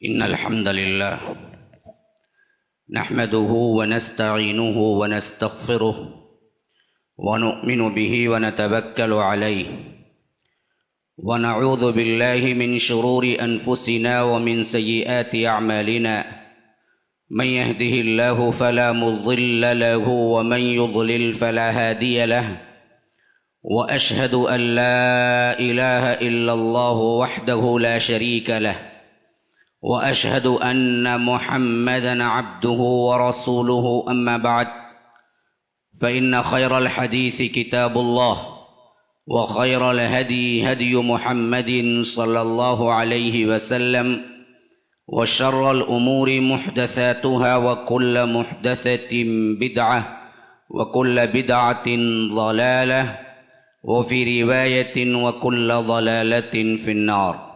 إن الحمد لله نحمده ونستعينه ونستغفره ونؤمن به ونتوكل عليه ونعوذ بالله من شرور أنفسنا ومن سيئات أعمالنا من يهده الله فلا مضل له ومن يضلل فلا هادي له وأشهد أن لا إله إلا الله وحده لا شريك له وأشهد أن محمدًا عبده ورسوله أما بعد فإن خير الحديث كتاب الله وخير الهدي هدي محمد صلى الله عليه وسلم وشر الأمور محدثاتها وكل محدثة بدعة وكل بدعة ضلالة وفي رواية وكل ضلالة في النار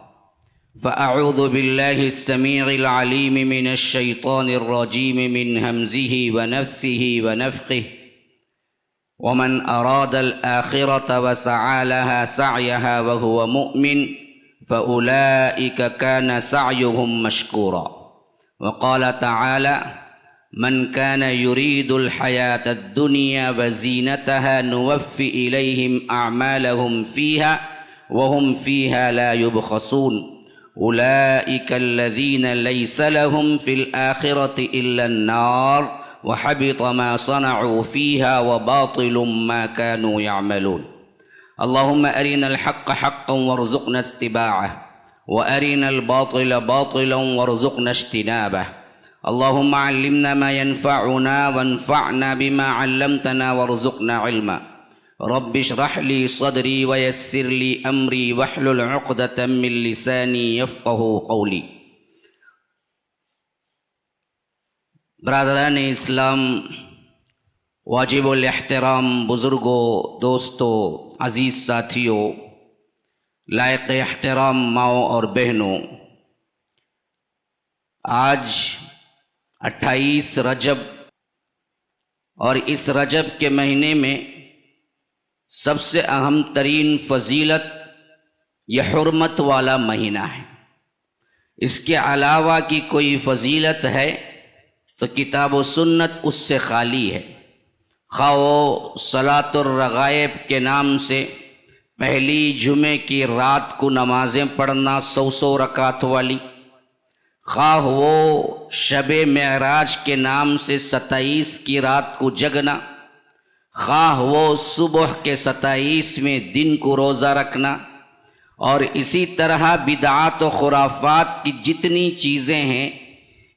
فأعوذ بالله السميع العليم من الشيطان الرجيم من همزه ونفثه ونفخه ومن أراد الآخرة وسعى لها سعيها وهو مؤمن فأولئك كان سعيهم مشكورا وقال تعالى من كان يريد الحياة الدنيا وزينتها نوفي إليهم أعمالهم فيها وهم فيها لا يبخسون أولئك الذين ليس لهم في الآخرة إلا النار وحبط ما صنعوا فيها وباطل ما كانوا يعملون اللهم أرنا الحق حقا وارزقنا اتباعه وأرنا الباطل باطلا وارزقنا اجتنابه اللهم علمنا ما ينفعنا وانفعنا بما علمتنا وارزقنا علما رب اشرح لي صدري ويسر لي أمري واحلل عقدة من لساني يفقه قولي. برادران اسلام، واجب الاحترام بزرگوں، دوستوں، عزیز ساتھیوں، لائق احترام ماؤں اور بہنوں، آج 28 رجب اور اس رجب کے مہینے میں سب سے اہم ترین فضیلت یہ حرمت والا مہینہ ہے۔ اس کے علاوہ کی کوئی فضیلت ہے تو کتاب و سنت اس سے خالی ہے، خواہ وہ صلاۃ الرغائب کے نام سے پہلی جمعے کی رات کو نمازیں پڑھنا 100 رکعت والی، خواہ وہ شب معراج کے نام سے 27 کی رات کو جگنا، خواہ وہ صبح کے 27ویں دن کو روزہ رکھنا، اور اسی طرح بدعات و خرافات کی جتنی چیزیں ہیں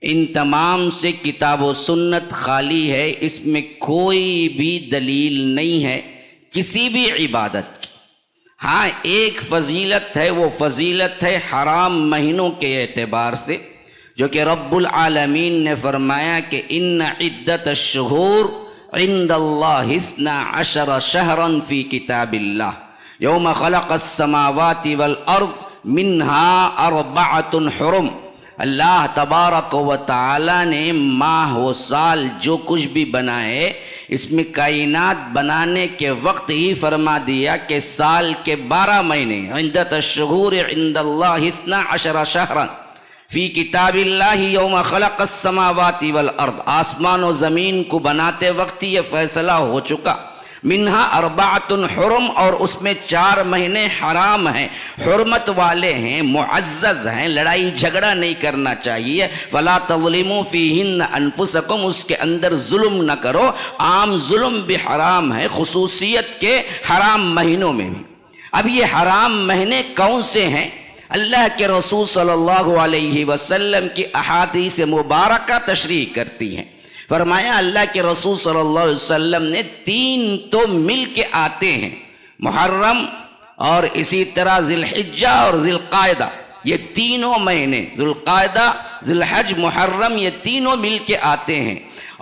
ان تمام سے کتاب و سنت خالی ہے۔ اس میں کوئی بھی دلیل نہیں ہے کسی بھی عبادت کی۔ ہاں ایک فضیلت ہے، وہ فضیلت ہے حرام مہینوں کے اعتبار سے، جو کہ رب العالمین نے فرمایا کہ ان عدت الشہور عند اللہ 12 شہرا فی کتاب اللہ یوم خلق السماوات والارض منہا 4 حرم۔ اللہ تبارک و تعالی نے ماہ و سال جو کچھ بھی بنائے، اس میں کائنات بنانے کے وقت ہی فرما دیا کہ سال کے 12 مہینے، عدت الشہور عند اللہ 12 شہرا فی کتاب اللہ یوم خلق السماوات والارض، آسمان و زمین کو بناتے وقت یہ فیصلہ ہو چکا، منہا 4 حرم، اور اس میں 4 مہینے حرام ہیں، حرمت والے ہیں، معزز ہیں، لڑائی جھگڑا نہیں کرنا چاہیے۔ فلا تظلموا فیہن انفسکم، اس کے اندر ظلم نہ کرو۔ عام ظلم بھی حرام ہے، خصوصیت کے حرام مہینوں میں بھی۔ اب یہ حرام مہینے کون سے ہیں؟ اللہ کے رسول صلی اللہ علیہ وسلم کی احادیث مبارکہ تشریح کرتی ہیں۔ فرمایا اللہ کے رسول صلی اللہ علیہ وسلم نے 3 تو مل کے آتے ہیں، محرم اور اسی طرح ذی الحجہ اور ذی القعدہ، یہ تینوں مہینے ذی القعدہ، ذی الحج، محرم، یہ تینوں مل کے آتے ہیں،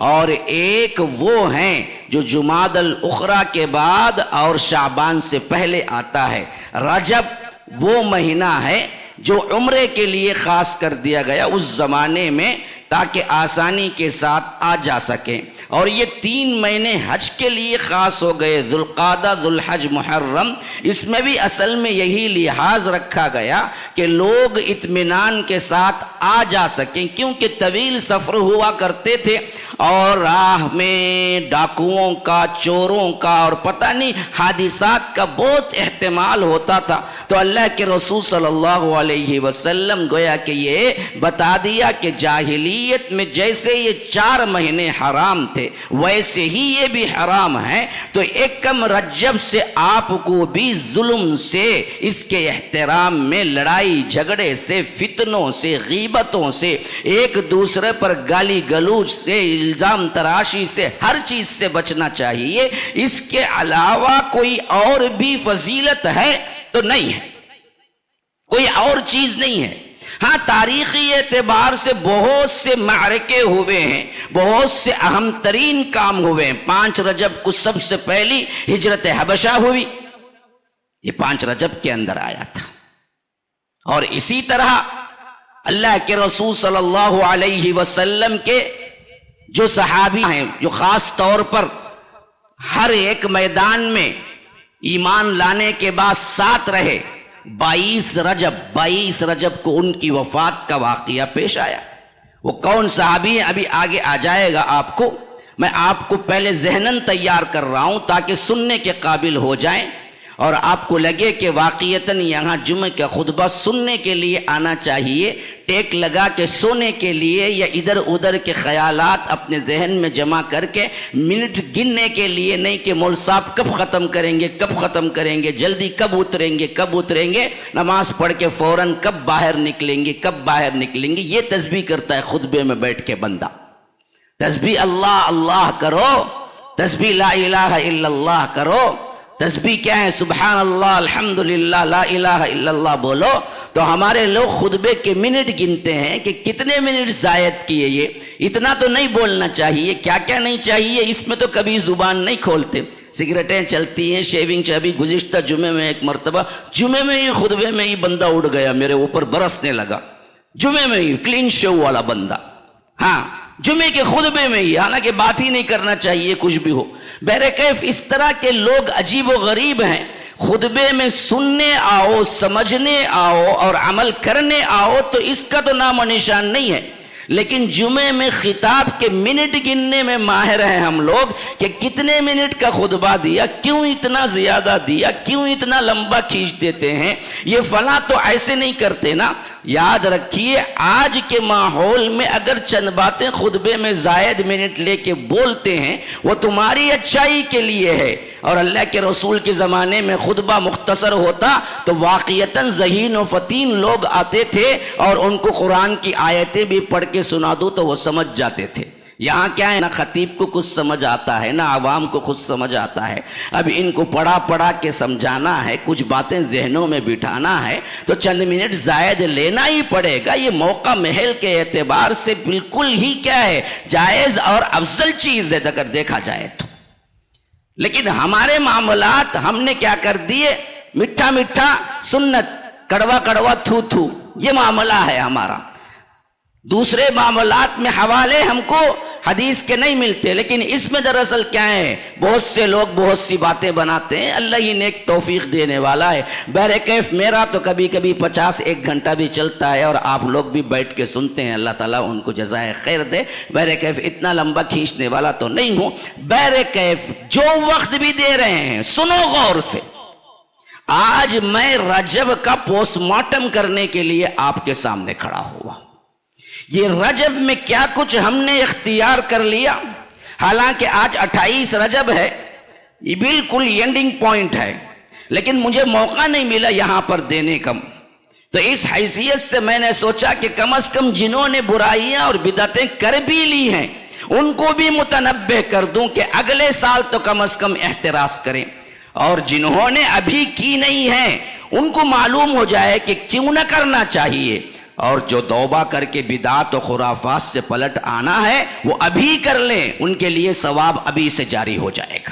اور ایک وہ ہیں جو جمادی الاخری کے بعد اور شعبان سے پہلے آتا ہے۔ رجب وہ مہینہ ہے جو عمرے کے لیے خاص کر دیا گیا اس زمانے میں تاکہ آسانی کے ساتھ آ جا سکیں۔ اور یہ 3 مہینے حج کے لیے خاص ہو گئے، ذوالقعدہ، ذوالحج، محرم۔ اس میں بھی اصل میں یہی لحاظ رکھا گیا کہ لوگ اطمینان کے ساتھ آ جا سکیں، کیونکہ طویل سفر ہوا کرتے تھے اور راہ میں ڈاکوؤں کا، چوروں کا اور پتہ نہیں حادثات کا بہت احتمال ہوتا تھا۔ تو اللہ کے رسول صلی اللہ علیہ وسلم گویا کہ یہ بتا دیا کہ جاہلیت میں جیسے یہ 4 مہینے حرام تھے ویسے ہی یہ بھی حرام ہے، تو ایک کم رجب سے آپ کو بھی ظلم سے، اس کے احترام میں لڑائی جھگڑے سے، فتنوں سے، غیبتوں سے، ایک دوسرے پر گالی گلوچ سے، الزام تراشی سے، ہر چیز سے بچنا چاہیے۔ اس کے علاوہ کوئی اور بھی فضیلت ہے تو نہیں ہے، کوئی اور چیز نہیں ہے۔ ہاں تاریخی اعتبار سے بہت سے معرکے ہوئے ہیں، بہت سے اہم ترین کام ہوئے ہیں۔ 5 رجب کو سب سے پہلی ہجرت حبشہ ہوئی، یہ 5 رجب کے اندر آیا تھا۔ اور اسی طرح اللہ کے رسول صلی اللہ علیہ وسلم کے جو صحابی ہیں، جو خاص طور پر ہر ایک میدان میں ایمان لانے کے بعد ساتھ رہے، 22 رجب کو ان کی وفات کا واقعہ پیش آیا۔ وہ کون صحابی ہیں ابھی آگے آ جائے گا آپ کو، میں آپ کو پہلے ذہناً تیار کر رہا ہوں تاکہ سننے کے قابل ہو جائیں اور آپ کو لگے کہ واقعتاً یہاں جمعہ کا خطبہ سننے کے لیے آنا چاہیے، ٹیک لگا کے سونے کے لیے یا ادھر ادھر کے خیالات اپنے ذہن میں جمع کر کے منٹ گننے کے لیے نہیں کہ مول صاحب کب ختم کریں گے، کب ختم کریں گے، جلدی کب اتریں گے، نماز پڑھ کے فوراً کب باہر نکلیں گے، یہ تسبیح کرتا ہے خطبے میں بیٹھ کے بندہ۔ تسبیح اللہ اللہ کرو، تسبیح لا الہ الا اللہ کرو، تسبیح کیا ہے؟ سبحان اللہ، الحمدللہ، لا الہ الا اللہ بولو۔ تو ہمارے لوگ خطبے کے منٹ گنتے ہیں کہ کتنے منٹ زائد کیے، یہ اتنا تو نہیں بولنا چاہیے، کیا کیا نہیں چاہیے، اس میں تو کبھی زبان نہیں کھولتے، سگریٹیں چلتی ہیں، شیونگ ابھی گزشتہ جمعے میں ایک مرتبہ جمعے میں ہی خطبے میں ہی بندہ اڑ گیا، میرے اوپر برسنے لگا، جمعے میں ہی کلین شو والا بندہ، ہاں جمعے کے خطبے میں ہی، حالانکہ بات ہی نہیں کرنا چاہیے کچھ بھی ہو۔ بہرکیف اس طرح کے لوگ عجیب و غریب ہیں، خطبے میں سننے آؤ، سمجھنے آؤ اور عمل کرنے آؤ تو اس کا تو نام و نشان نہیں ہے، لیکن جمعے میں خطاب کے منٹ گننے میں ماہر ہیں ہم لوگ کہ کتنے منٹ کا خطبہ دیا، کیوں اتنا زیادہ دیا، کیوں اتنا لمبا کھینچ دیتے ہیں، یہ فلاں تو ایسے نہیں کرتے نا۔ یاد رکھیے آج کے ماحول میں اگر چند باتیں خطبے میں زائد منٹ لے کے بولتے ہیں وہ تمہاری اچھائی کے لیے ہے، اور اللہ کے رسول کے زمانے میں خطبہ مختصر ہوتا تو واقعتاً ذہین و فتین لوگ آتے تھے اور ان کو قرآن کی آیتیں بھی پڑھ کے سنا دو تو وہ سمجھ جاتے تھے۔ یہاں کیا ہے، نہ خطیب کو کچھ سمجھ آتا ہے، نہ عوام کو کچھ سمجھ آتا ہے، اب ان کو پڑھا کے سمجھانا ہے، کچھ باتیں ذہنوں میں بٹھانا ہے تو چند منٹ زائد لینا ہی پڑے گا۔ یہ موقع محل کے اعتبار سے بالکل ہی کیا ہے، جائز اور افضل چیز ہے اگر دیکھا جائے تو۔ لیکن ہمارے معاملات ہم نے کیا کر دیے، میٹھا میٹھا سنت، کڑوا کڑوا تھو تھو، یہ معاملہ ہے ہمارا۔ دوسرے معاملات میں حوالے ہم کو حدیث کے نہیں ملتے، لیکن اس میں دراصل کیا ہے، بہت سے لوگ بہت سی باتیں بناتے ہیں، اللہ ہی نیک توفیق دینے والا ہے۔ بہرکیف میرا تو کبھی کبھی 50-1 گھنٹہ بھی چلتا ہے اور آپ لوگ بھی بیٹھ کے سنتے ہیں، اللہ تعالیٰ ان کو جزائے خیر دے۔ بہرکیف اتنا لمبا کھینچنے والا تو نہیں ہوں۔ بہرکیف جو وقت بھی دے رہے ہیں سنو غور سے۔ آج میں رجب کا پوسٹ مارٹم کرنے کے لیے آپ کے سامنے کھڑا ہوا۔ یہ رجب میں کیا کچھ ہم نے اختیار کر لیا، حالانکہ آج 28 رجب ہے، یہ بالکل اینڈنگ پوائنٹ ہے، لیکن مجھے موقع نہیں ملا یہاں پر دینے کا۔ تو اس حیثیت سے میں نے سوچا کہ کم از کم جنہوں نے برائیاں اور بدعتیں کر بھی لی ہیں ان کو بھی متنبہ کر دوں کہ اگلے سال تو کم از کم احتراز کریں، اور جنہوں نے ابھی کی نہیں ہے ان کو معلوم ہو جائے کہ کیوں نہ کرنا چاہیے، اور جو توبہ کر کے بدعات و خرافات سے پلٹ آنا ہے وہ ابھی کر لیں، ان کے لیے ثواب ابھی سے جاری ہو جائے گا۔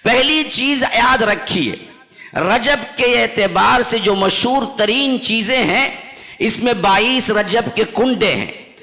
پہلی چیز یاد رکھیے، رجب کے اعتبار سے جو مشہور ترین چیزیں ہیں اس میں 22 رجب کے کنڈے ہیں۔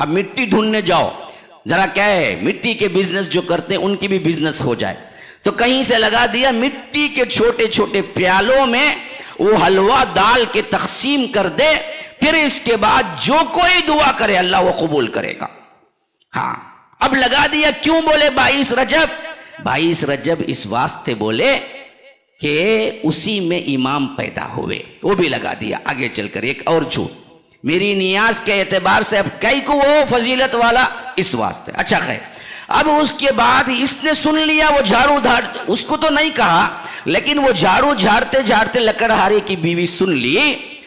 اب مٹی ڈھونڈنے جاؤ، ذرا کیا ہے مٹی کے بزنس جو کرتے ہیں ان کی بھی بزنس ہو جائے، تو کہیں سے لگا دیا مٹی کے چھوٹے چھوٹے پیالوں میں وہ حلوہ ڈال کے تقسیم کر دے، پھر اس کے بعد جو کوئی دعا کرے اللہ وہ قبول کرے گا۔ ہاں اب لگا دیا، کیوں بولے 22 رجب؟ 22 رجب اس واسطے بولے کہ اسی میں امام پیدا ہوئے، وہ بھی لگا دیا۔ آگے چل کر ایک اور جھوٹ، میری نیاز کے اعتبار سے اب کئی کو وہ فضیلت والا اس واسطے۔ اچھا خیر، اب اس کے بعد اس نے سن لیا، وہ جھاڑو اس کو تو نہیں کہا، لیکن وہ جھاڑو جھاڑتے جھاڑتے لکڑہارے کی بیوی سن لی۔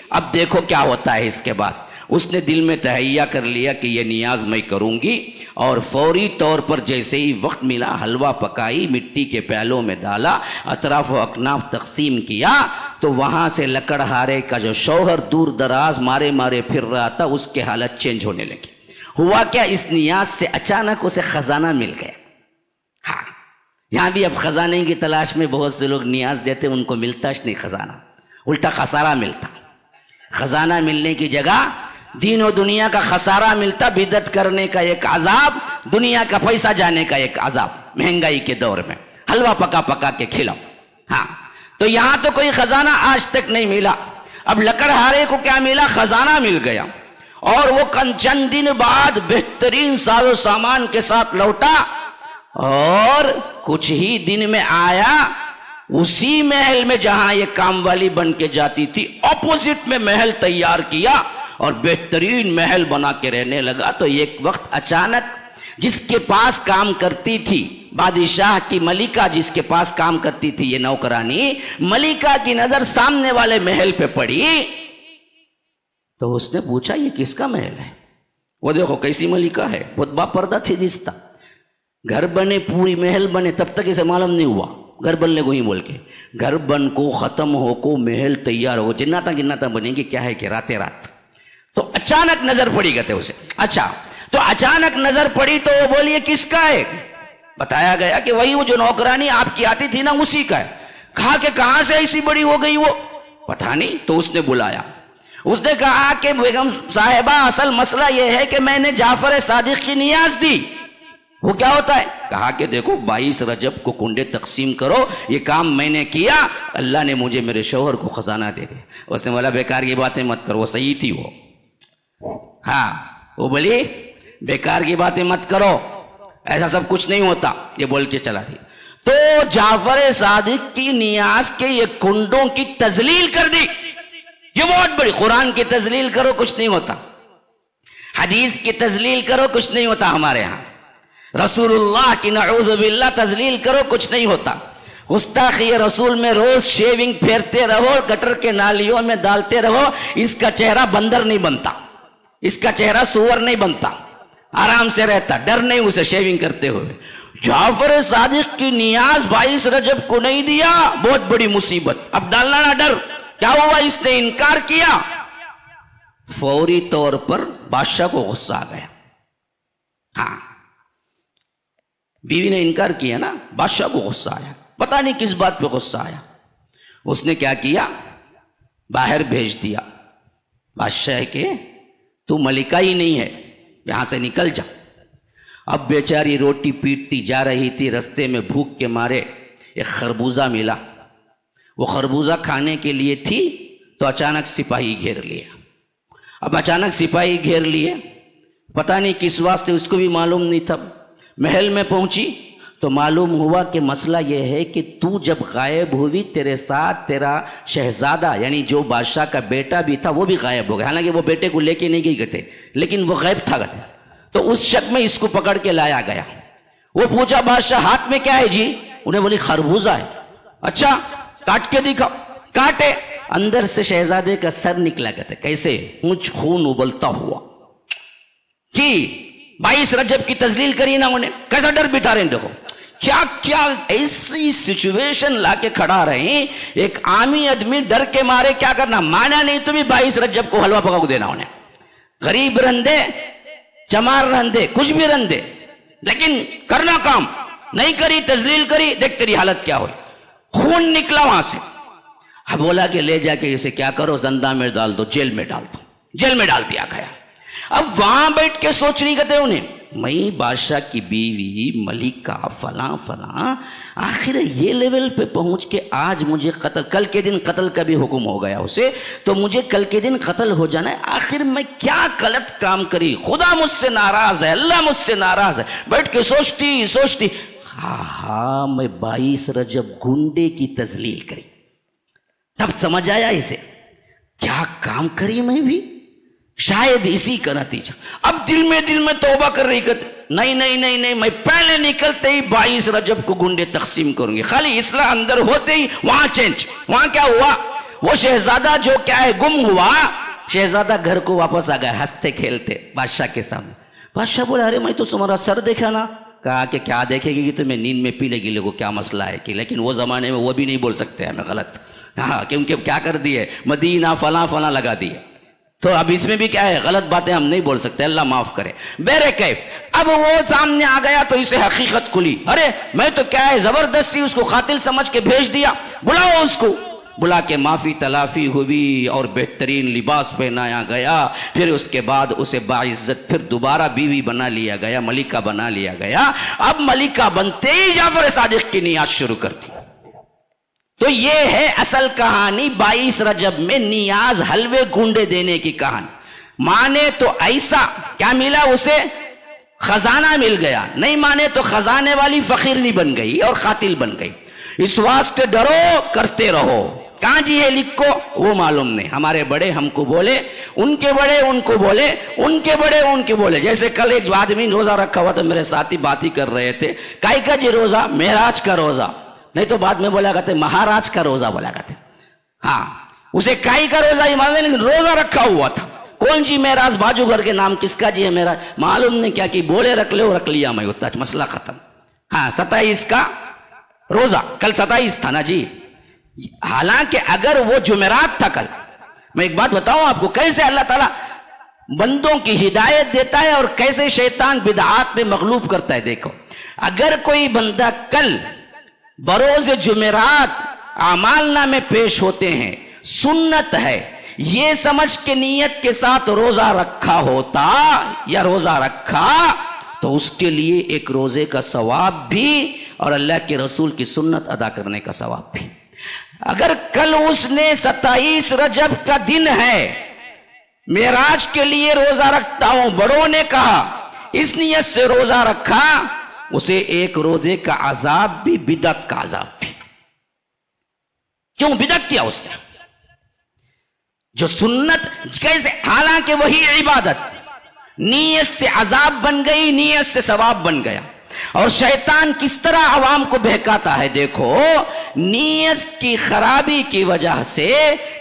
اب دیکھو کیا ہوتا ہے اس کے بعد، اس نے دل میں تہیہ کر لیا کہ یہ نیاز میں کروں گی، اور فوری طور پر جیسے ہی وقت ملا حلوہ پکائی، مٹی کے پیالوں میں ڈالا، اطراف و اکناف تقسیم کیا، تو وہاں سے لکڑہارے کا جو شوہر دور دراز مارے مارے پھر رہا تھا، اس کے حالت چینج ہونے لگی۔ ہوا کیا، اس نیاز سے اچانک اسے خزانہ مل گیا۔ ہاں یہاں بھی اب خزانے کی تلاش میں بہت سے لوگ نیاز دیتے، ان کو ملتا نہیں خزانہ، الٹا خسارہ ملتا۔ خزانہ ملنے کی جگہ دین و دنیا کا خسارہ ملتا، بدعت کرنے کا ایک عذاب، دنیا کا پیسہ جانے کا ایک عذاب، مہنگائی کے دور میں حلوہ پکا پکا کے کھلاؤ۔ ہاں تو یہاں تو کوئی خزانہ آج تک نہیں ملا، اب لکڑہارے کو کیا ملا؟ خزانہ مل گیا، اور وہ چند دن بعد بہترین ساز و سامان کے ساتھ لوٹا، اور کچھ ہی دن میں آیا اسی محل میں جہاں یہ کام والی بن کے جاتی تھی، اپوزٹ میں محل تیار کیا اور بہترین محل بنا کے رہنے لگا۔ تو ایک وقت اچانک جس کے پاس کام کرتی تھی، بادشاہ کی ملکہ جس کے پاس کام کرتی تھی یہ نوکرانی، ملکہ کی نظر سامنے والے محل پہ پڑی، تو اس نے پوچھا یہ کس کا محل ہے؟ وہ دیکھو کیسی ملکہ ہے، بہت با پردہ تھی جستا، گھر بنے پوری محل بنے تب تک اسے معلوم نہیں ہوا، گھر بننے کو ہی بول کے، گھر بن کو ختم ہو کو محل تیار ہو، جناتا بنے گی، کیا ہے کہ راتیں رات۔ تو اچانک نظر پڑی گئے اسے۔ اچھا تو اچانک نظر پڑی تو وہ بولیے کس کا ہے؟ بتایا گیا کہ وہی وہ جو نوکرانی آپ کی آتی تھی نا اسی کا ہے۔ کہا کہ کہاں سے ایسی بڑی ہو گئی وہ؟ پتہ نہیں۔ تو اس نے بلایا، اس نے کہا کہ بیگم صاحبہ اصل مسئلہ یہ ہے کہ میں نے جعفر صادق کی نیاز دی۔ وہ کیا ہوتا ہے؟ کہا کہ دیکھو 22 رجب کو کنڈے تقسیم کرو، یہ کام میں نے کیا، اللہ نے مجھے میرے شوہر کو خزانہ دے دیا۔ اس نے بولا بیکار کی باتیں مت کرو، وہ صحیح تھی وہ۔ ہاں وہ بولی بیکار کی باتیں مت کرو، ایسا سب کچھ نہیں ہوتا، یہ بول کے چلا دی۔ تو جعفر صادق کی نیاز کے یہ کنڈوں کی تذلیل کر دی، یہ بہت بڑی۔ قرآن کی تذلیل کرو کچھ نہیں ہوتا، حدیث کی تذلیل کرو کچھ نہیں ہوتا، ہمارے ہاں رسول اللہ کی نعوذ باللہ تذلیل کرو کچھ نہیں ہوتا۔ گستاخی رسول میں روز شیونگ پھیرتے رہو، گٹر کے نالیوں میں ڈالتے رہو، اس کا چہرہ بندر نہیں بنتا، اس کا چہرہ سور نہیں بنتا، آرام سے رہتا، ڈر نہیں اسے شیونگ کرتے ہوئے۔ جعفر صادق کی نیاز 22 رجب کو نہیں دیا، بہت بڑی مصیبت، اب ڈالنا نہ ڈر۔ کیا ہوا؟ اس نے انکار کیا، فوری طور پر بادشاہ کو غصہ آ گیا۔ ہاں بیوی نے انکار کیا نا، بادشاہ کو غصہ آیا، پتہ نہیں کس بات پہ غصہ آیا۔ اس نے کیا کیا؟ باہر بھیج دیا بادشاہ کے، تو ملکہ ہی نہیں ہے، یہاں سے نکل جا۔ اب بیچاری روٹی پیٹتی جا رہی تھی، رستے میں بھوک کے مارے ایک خربوزہ ملا، وہ خربوزہ کھانے کے لیے تھی تو اچانک سپاہی گھیر لیا۔ اب اچانک سپاہی گھیر لیے، پتہ نہیں کس واسطے، اس کو بھی معلوم نہیں تھا۔ محل میں پہنچی تو معلوم ہوا کہ مسئلہ یہ ہے کہ تو جب غائب ہوئی تیرے ساتھ تیرا شہزادہ یعنی جو بادشاہ کا بیٹا بھی تھا وہ بھی غائب ہو گیا، حالانکہ وہ بیٹے کو لے کے نہیں گئے تھے لیکن وہ غائب تھا۔ تو اس شک میں اس کو پکڑ کے لایا گیا۔ وہ پوچھا بادشاہ ہاتھ میں کیا ہے جی؟ انہیں بولی خربوزہ ہے۔ اچھا کاٹ کے دکھاؤ، کاٹے، اندر سے شہزادے کا سر نکلا کرتا، کیسے؟ مجھ خون ابلتا ہوا کہ 22 رجب کی تذلیل کری نا انہیں، کیسا ڈر بٹھا رہے ہیں، دیکھو کیا کیا ایسی سچویشن لا کے کھڑا رہے ہیں۔ ایک عامی آدمی ڈر کے مارے کیا کرنا، مانا نہیں تو بھی 22 رجب کو حلوہ پکا کو دینا انہیں، غریب رندے چمار رندے کچھ بھی رندے، لیکن کرنا کام نہیں کری، تذلیل کری، دیکھ تیری حالت کیا ہوئی، خون نکلا وہاں سے۔ بولا کہ لے جا کے اسے کیا کرو، زندہ میں ڈال دو، جیل میں ڈال دو۔ جیل میں ڈال دیا گیا۔ اب وہاں بیٹھ کے سوچ نہیں کرتے انہیں میں بادشاہ کی بیوی ملکہ فلاں فلاں، آخر یہ لیول پہ پہنچ کے آج مجھے قتل، کل کے دن قتل کا بھی حکم ہو گیا اسے، تو مجھے کل کے دن قتل ہو جانا ہے، آخر میں کیا غلط کام کری، خدا مجھ سے ناراض ہے، اللہ مجھ سے ناراض ہے، بیٹھ کے سوچتی ہاں میں 22 رجب گنڈے کی تذلیل کری، تب سمجھ آیا اسے کیا کام کری میں بھی، شاید اسی کا نتیجہ۔ اب دل میں توبہ کر رہی کہ نہیں میں پہلے نکلتے ہی 22 رجب کو گنڈے تقسیم کروں گی، خالی اصلاح اندر ہوتے ہی وہاں چینج، وہاں کیا ہوا، وہ شہزادہ جو کیا ہے گم ہوا، شہزادہ گھر کو واپس آ گیا ہنستے کھیلتے بادشاہ کے سامنے۔ بادشاہ بولا ارے میں تو تمہارا سر دیکھا نا، کہا کہ کیا دیکھے گی کہ تمہیں نیند میں پی لے گی، لوگوں کیا مسئلہ ہے کہ، لیکن وہ زمانے میں وہ بھی نہیں بول سکتے ہمیں غلط، ہاں کیونکہ کیا کر دیے مدینہ فلاں لگا دیے، تو اب اس میں بھی کیا ہے غلط باتیں ہم نہیں بول سکتے، اللہ معاف کرے۔ بہر کیف اب وہ سامنے آ گیا تو اسے حقیقت کھلی، ارے میں تو کیا ہے زبردستی اس کو قاتل سمجھ کے بھیج دیا، بلاؤ اس کو، بلا کے معافی تلافی ہوئی اور بہترین لباس پہنایا گیا، پھر اس کے بعد اسے باعزت پھر دوبارہ بیوی بنا لیا گیا، ملکہ بنا لیا گیا۔ اب ملکہ بنتے ہی جعفر صادق کی نیاز شروع کر دی۔ تو یہ ہے اصل کہانی 22 رجب میں نیاز حلوے گونڈے دینے کی کہانی۔ مانے تو ایسا کیا ملا اسے، خزانہ مل گیا، نہیں مانے تو خزانے والی فقیرنی بن گئی اور قاتل بن گئی۔ اس واسطے ڈرو کرتے رہو، کہاں جی ہے لکھو وہ معلوم نہیں، ہمارے بڑے ہم کو بولے، ان کے بڑے ان کو بولے، ان کے بڑے ان کے بولے۔ جیسے کل ایک آدمی روزہ رکھا ہوا تو میرے ساتھی بات ہی کر رہے تھے، کائی کا جی روزہ، معراج کا روزہ، نہیں تو بعد میں بولا کرتے مہاراج کا روزہ بولا کرتے، ہاں اسے کائی کا روزہ ہی مانتے، لیکن روزہ رکھا ہوا تھا۔ کون جی معراج، باجو گھر کے نام کس کا جی ہے معراج، معلوم نہیں کیا کہ بولے رکھ لے رکھ لیا میں اتنا مسئلہ ختم۔ ہاں 27 کا روزہ، کل 27 تھا نا جی، حالانکہ اگر وہ جمعرات تھا کل۔ میں ایک بات بتاؤں آپ کو کیسے اللہ تعالیٰ بندوں کی ہدایت دیتا ہے اور کیسے شیطان بدعات میں مغلوب کرتا ہے۔ دیکھو اگر کوئی بندہ کل بروز جمعرات اعمال نامے پیش ہوتے ہیں، سنت ہے یہ سمجھ کے نیت کے ساتھ روزہ رکھا ہوتا یا روزہ رکھا تو اس کے لیے ایک روزے کا ثواب بھی اور اللہ کے رسول کی سنت ادا کرنے کا ثواب بھی۔ اگر کل اس نے 27 رجب کا دن ہے، معراج کے لیے روزہ رکھتا ہوں، بڑوں نے کہا اس نیت سے روزہ رکھا، اسے ایک روزے کا عذاب بھی، بدعت کا عذاب بھی۔ کیوں بدعت کیا اس نے؟ جو سنت کیسے، حالانکہ وہی عبادت نیت سے عذاب بن گئی، نیت سے ثواب بن گیا۔ اور شیطان کس طرح عوام کو بہکاتا ہے، دیکھو نیت کی خرابی کی وجہ سے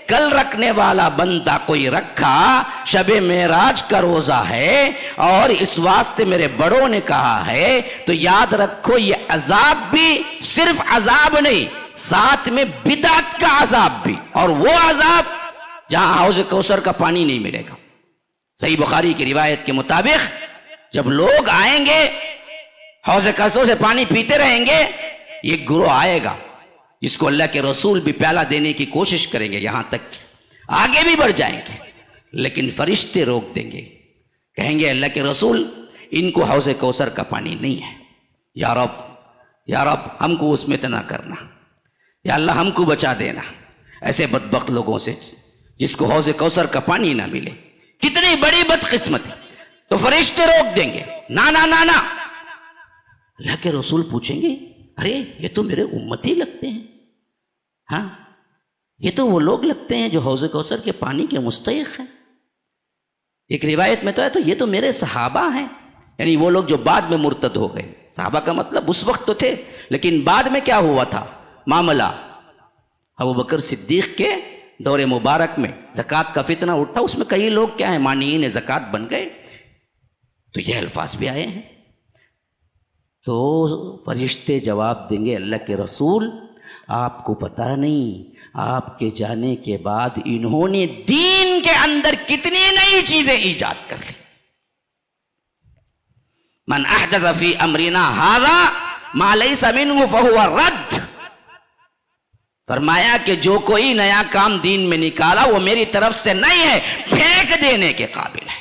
کل رکھنے والا بندہ کوئی رکھا، شب معراج کا روزہ ہے اور اس واسطے میرے بڑوں نے کہا ہے، تو یاد رکھو یہ عذاب بھی صرف عذاب نہیں، ساتھ میں بدعت کا عذاب بھی، اور وہ عذاب جہاں حوض کوثر کا پانی نہیں ملے گا۔ صحیح بخاری کی روایت کے مطابق جب لوگ آئیں گے حوض کوثر سے پانی پیتے رہیں گے، ایک گروہ آئے گا جس کو اللہ کے رسول بھی پیالہ دینے کی کوشش کریں گے، یہاں تک آگے بھی بڑھ جائیں گے، لیکن فرشتے روک دیں گے، کہیں گے اللہ کے رسول ان کو حوض کوثر کا پانی نہیں ہے، یا رب ہم کو اس میں نہ کرنا، یا اللہ ہم کو بچا دینا ایسے بدبخت لوگوں سے جس کو حوض کوثر کا پانی نہ ملے۔ کتنی بڑی بدقسمتی، تو فرشتے روک دیں گے، نا نا نا نا۔ اللہ کے رسول پوچھیں گے ارے یہ تو میرے امتی لگتے ہیں، ہاں یہ تو وہ لوگ لگتے ہیں جو حوض کوثر کے پانی کے مستحق ہیں۔ ایک روایت میں تو ہے تو یہ تو میرے صحابہ ہیں، یعنی وہ لوگ جو بعد میں مرتد ہو گئے۔ صحابہ کا مطلب اس وقت تو تھے، لیکن بعد میں کیا ہوا تھا معاملہ، ابو بکر صدیق کے دور مبارک میں زکوٰۃ کا فتنہ اٹھا، اس میں کئی لوگ کیا ہیں مانعین زکوٰۃ بن گئے، تو یہ الفاظ بھی آئے ہیں۔ تو فرشتے جواب دیں گے اللہ کے رسول آپ کو پتہ نہیں آپ کے جانے کے بعد انہوں نے دین کے اندر کتنی نئی چیزیں ایجاد کر لی۔ من احدث فی امرنا ھذا ما لیس منہ فہو رد، فرمایا کہ جو کوئی نیا کام دین میں نکالا وہ میری طرف سے نہیں ہے، پھینک دینے کے قابل ہے۔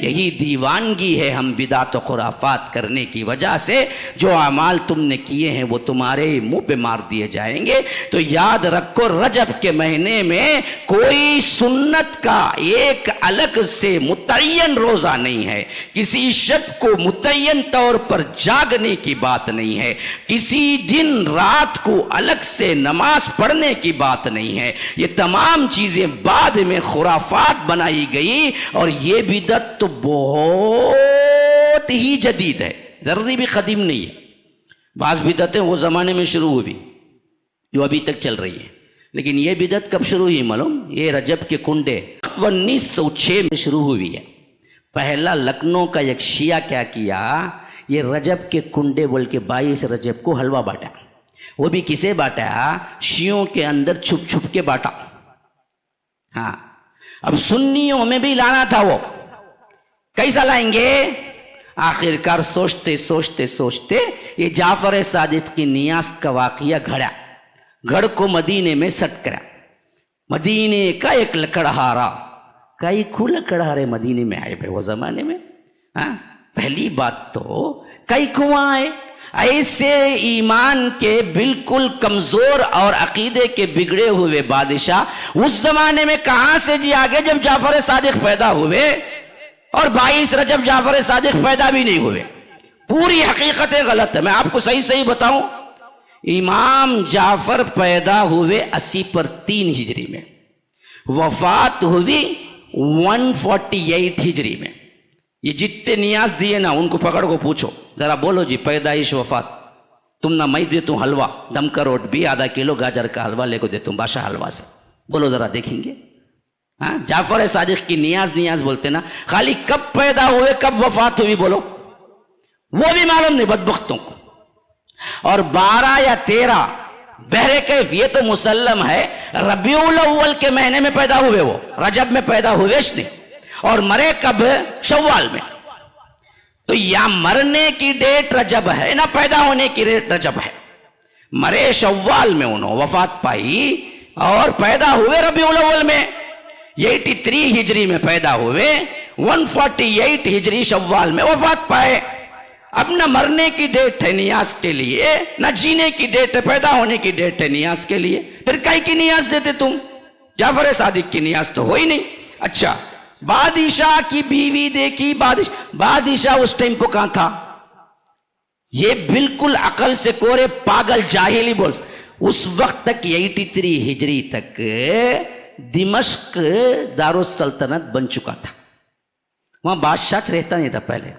یہی دیوانگی ہے ہم بدعت و خرافات کرنے کی وجہ سے. جو اعمال تم نے کیے ہیں وہ تمہارے منہ پہ مار دیے جائیں گے. تو یاد رکھو رجب کے مہینے میں کوئی سنت کا ایک الگ سے متعین روزہ نہیں ہے. کسی شب کو متعین طور پر جاگنے کی بات نہیں ہے. کسی دن رات کو الگ سے نماز پڑھنے کی بات نہیں ہے. یہ تمام چیزیں بعد میں خرافات بنائی گئی اور یہ بدعت تو بہت ہی جدید ہے, ضروری بھی قدیم نہیں ہے. بعض بدعتیں وہ زمانے میں شروع ہوئی جو ابھی تک چل رہی ہیں, لیکن یہ بدعت کب شروع ہوئی معلوم؟ یہ رجب کے کنڈے 1906 میں شروع ہوئی ہے. پہلا لکھنؤ کا ایک شیعہ کیا کیا, یہ رجب کے کنڈے بول کے 22 رجب کو حلوہ بانٹا. وہ بھی کسے بانٹا؟ شیعوں کے اندر چھپ چھپ کے بانٹا. ہاں, اب سنیوں میں بھی لانا تھا, وہ کیسا لائیں گے؟ آخر کار سوچتے سوچتے سوچتے یہ جعفر صادق کی نیاز کا واقعہ گھڑا. گھڑ کو مدینے میں سٹ کرا. مدینے کا ایک لکڑہارا, کئی کھو لکڑہارے مدینے میں آئے بھائی وہ زمانے میں. ہاں, پہلی بات تو کئی کھواں آئے ایسے ایمان کے بالکل کمزور اور عقیدے کے بگڑے ہوئے بادشاہ اس زمانے میں کہاں سے جی آگے جب جعفر صادق پیدا ہوئے, اور 22 رجب جعفر صادق پیدا بھی نہیں ہوئے. پوری حقیقت غلط ہے. میں آپ کو صحیح بتاؤں, امام جعفر پیدا ہوئے 80/3 ہجری میں, وفات ہوئی 148 ہجری میں. یہ جتنے نیاز دیے نا ان کو پکڑ کو پوچھو ذرا, بولو جی پیدائش وفات. تم نہ میں دیتا ہوں حلوہ, دم کا روٹ بھی آدھا کلو گاجر کا حلوہ لے کو دیتا ہوں بادشاہ حلوہ سے. بولو ذرا دیکھیں گے. ہاں, جعفر صادق کی نیاز بولتے نا, خالی کب پیدا ہوئے کب وفات ہوئی بولو, وہ بھی معلوم نہیں بدبختوں کو. اور 12 یا 13 بہرے کیف یہ تو مسلم ہے ربیع الاول کے مہینے میں پیدا ہوئے, وہ رجب میں پیدا ہوئے نہیں. اور مرے کب؟ شوال میں. تو یا مرنے کی ڈیٹ رجب ہے نہ پیدا ہونے کی ڈیٹ رجب ہے. مرے شوال میں انہوں وفات پائی اور پیدا ہوئے ربیع الاول میں. 83 ہجری میں پیدا ہوئے, 148 ہجری شوال میں وفات پائے. اب نہ مرنے کی ڈیٹ ہے نیاز کے لیے, نہ جینے کی ڈیٹ ہے, پیدا ہونے کی ڈیٹ ہے نیاز کے لیے. پھر کئی کی نیاز دیتے تم؟ جعفر صادق کی نیاز تو ہوئی نہیں. اچھا, بادشاہ کی بیوی دیکھی, بادشاہ اس ٹائم کو کہاں تھا؟ یہ بالکل عقل سے کورے پاگل جاہلی بول. اس وقت تک 83 ہجری تک دمشق دارالسلطنت بن چکا تھا. وہاں بادشاہ رہتا نہیں تھا پہلے.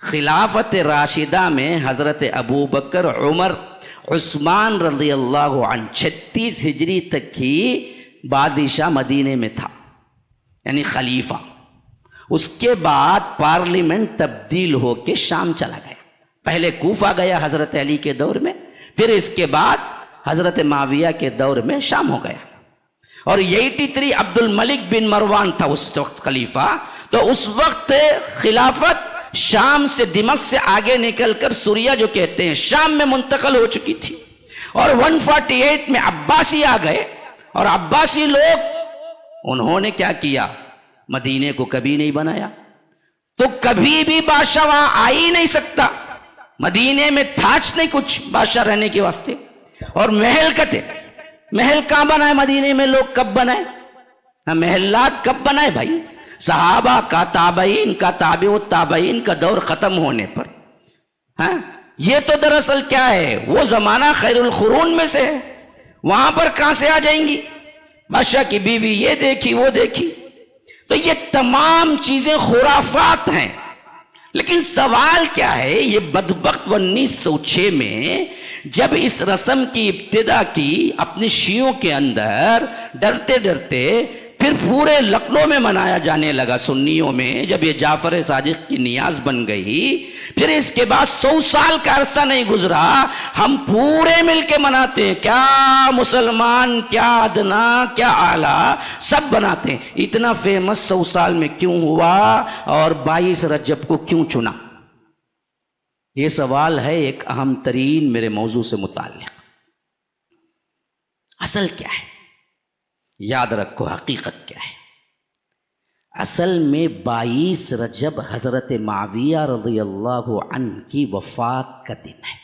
خلافت راشدہ میں حضرت ابو بکر, عمر, عثمان رضی اللہ عنہ 36 ہجری تک ہی بادشاہ مدینے میں تھا, یعنی خلیفہ. اس کے بعد پارلیمنٹ تبدیل ہو کے شام چلا گیا. پہلے کوفہ گیا حضرت علی کے دور میں, پھر اس کے بعد حضرت معاویہ کے دور میں شام ہو گیا. اور 83 عبد الملک بن مروان تھا اس وقت خلیفہ. تو اس وقت خلافت شام سے, دمشق سے آگے نکل کر سوریا جو کہتے ہیں شام میں منتقل ہو چکی تھی. اور 148 میں عباسی آ گئے, اور عباسی لوگ انہوں نے کیا کیا؟ مدینے کو کبھی نہیں بنایا. تو کبھی بھی بادشاہ وہاں آ ہی نہیں سکتا. مدینے میں تھاچ نہیں کچھ بادشاہ رہنے کے واسطے. اور محل کتے, محل کہاں بنائے مدینے میں لوگ, کب بنائے؟ محلات کب بنائے بھائی؟ صحابہ کا, تابعین کا, تابع التابعین کا دور ختم ہونے پر. ہاں, یہ تو دراصل کیا ہے, وہ زمانہ خیر القرون میں سے ہے. وہاں پر کہاں سے آ جائیں گی؟ بادشاہ کی بیوی یہ دیکھی وہ دیکھی. تو یہ تمام چیزیں خرافات ہیں. لیکن سوال کیا ہے, یہ بدبخت 1906 میں جب اس رسم کی ابتدا کی اپنے شیعوں کے اندر, ڈرتے ڈرتے پھر پورے لکھنؤ میں منایا جانے لگا سنیوں میں. جب یہ جعفر صادق کی نیاز بن گئی, پھر اس کے بعد 100 سال کا عرصہ نہیں گزرا, ہم پورے مل کے مناتے ہیں. کیا مسلمان, کیا ادنا, کیا اعلیٰ, سب بناتے ہیں. اتنا فیمس 100 سال میں کیوں ہوا, اور 22 رجب کو کیوں چنا؟ یہ سوال ہے ایک اہم ترین میرے موضوع سے متعلق. اصل کیا ہے؟ یاد رکھو حقیقت کیا ہے. اصل میں 22 رجب حضرت معاویہ رضی اللہ عنہ کی وفات کا دن ہے،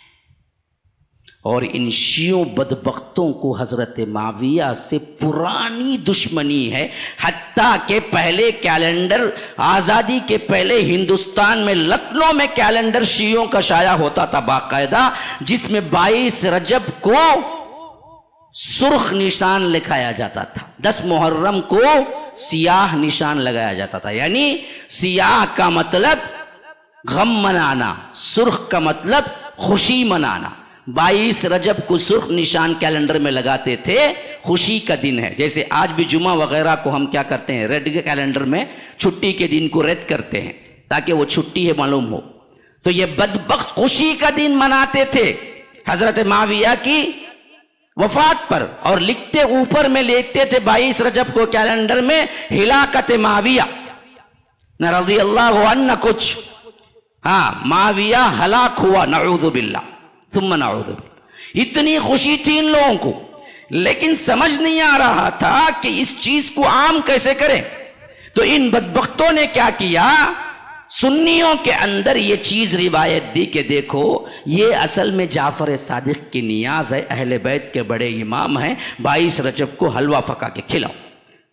اور ان شیعوں بدبختوں کو حضرت معاویہ سے پرانی دشمنی ہے، حتیٰ کہ پہلے کیلنڈر آزادی کے پہلے ہندوستان میں لکھنؤ میں کیلنڈر شیعوں کا شائع ہوتا تھا باقاعدہ، جس میں 22 رجب کو سرخ نشان لکھایا جاتا تھا، 10 محرم کو سیاہ نشان لگایا جاتا تھا، یعنی سیاہ کا مطلب غم منانا، سرخ کا مطلب خوشی منانا۔ 22 رجب کو سرخ نشان کیلنڈر میں لگاتے تھے، خوشی کا دن ہے۔ جیسے آج بھی جمعہ وغیرہ کو ہم کیا کرتے ہیں، ریڈ کے کیلنڈر میں چھٹی کے دن کو ریڈ کرتے ہیں تاکہ وہ چھٹی ہے معلوم ہو۔ تو یہ بدبخت خوشی کا دن مناتے تھے حضرت معاویہ کی وفات پر، اور لکھتے اوپر میں لکھتے تھے 22 رجب کو کیلنڈر میں ہلاکت معاویہ نہ رضی اللہ عنہ کچھ، معاویہ ہلاک ہوا، نعوذ باللہ ثم نعوذ باللہ۔ اتنی خوشی تھی ان لوگوں کو، لیکن سمجھ نہیں آ رہا تھا کہ اس چیز کو عام کیسے کریں۔ تو ان بدبختوں نے کیا کیا، سنیوں کے اندر یہ چیز روایت دی کہ دیکھو یہ اصل میں جعفر صادق کی نیاز ہے، اہل بیت کے بڑے امام ہیں، 22 رجب کو حلوہ پکا کے کھلاؤ،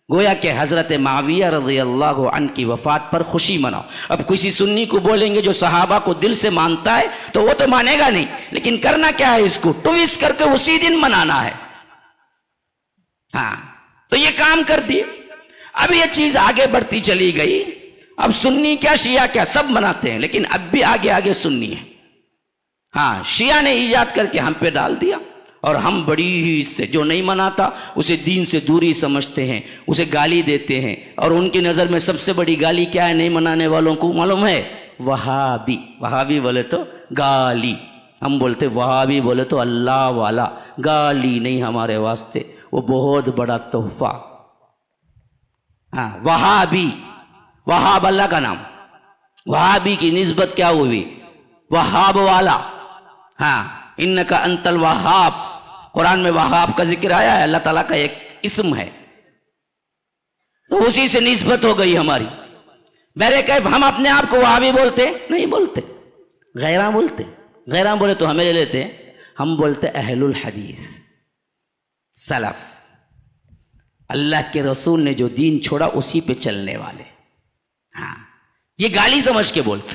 گویا کہ حضرت معاویہ رضی اللہ عنہ کی وفات پر خوشی مناؤ۔ اب کسی سنی کو بولیں گے جو صحابہ کو دل سے مانتا ہے تو وہ تو مانے گا نہیں، لیکن کرنا کیا ہے، اس کو ٹویسٹ کر کے اسی دن منانا ہے۔ تو یہ کام کر دیے۔ اب یہ چیز آگے بڑھتی چلی گئی، اب سنی کیا شیعہ کیا سب مناتے ہیں، لیکن اب بھی آگے آگے سنی ہے۔ شیعہ نے ایجاد کر کے ہم پہ ڈال دیا، اور ہم بڑی ہی اس سے جو نہیں مناتا اسے دین سے دوری سمجھتے ہیں، اسے گالی دیتے ہیں، اور ان کی نظر میں سب سے بڑی گالی کیا ہے نہیں منانے والوں کو معلوم ہے، وہابی۔ وہابی بولے تو گالی، ہم بولتے وہابی بولے تو اللہ والا، گالی نہیں ہمارے واسطے، وہ بہت بڑا تحفہ۔ وہابی، وہاب اللہ کا نام، وہابی کی نسبت کیا ہوئی، وہاب والا۔ انکا انت الوہاب، قرآن میں وہاب کا ذکر آیا ہے، اللہ تعالیٰ کا ایک اسم ہے، تو اسی سے نسبت ہو گئی ہماری۔ میرے کیف ہم اپنے آپ کو وہابی بولتے نہیں، بولتے غیراں بولتے، غیراں بولے تو ہمیں لے لیتے، ہم بولتے اہل الحدیث، سلف، اللہ کے رسول نے جو دین چھوڑا اسی پہ چلنے والے۔ یہ گالی سمجھ کے بولتے،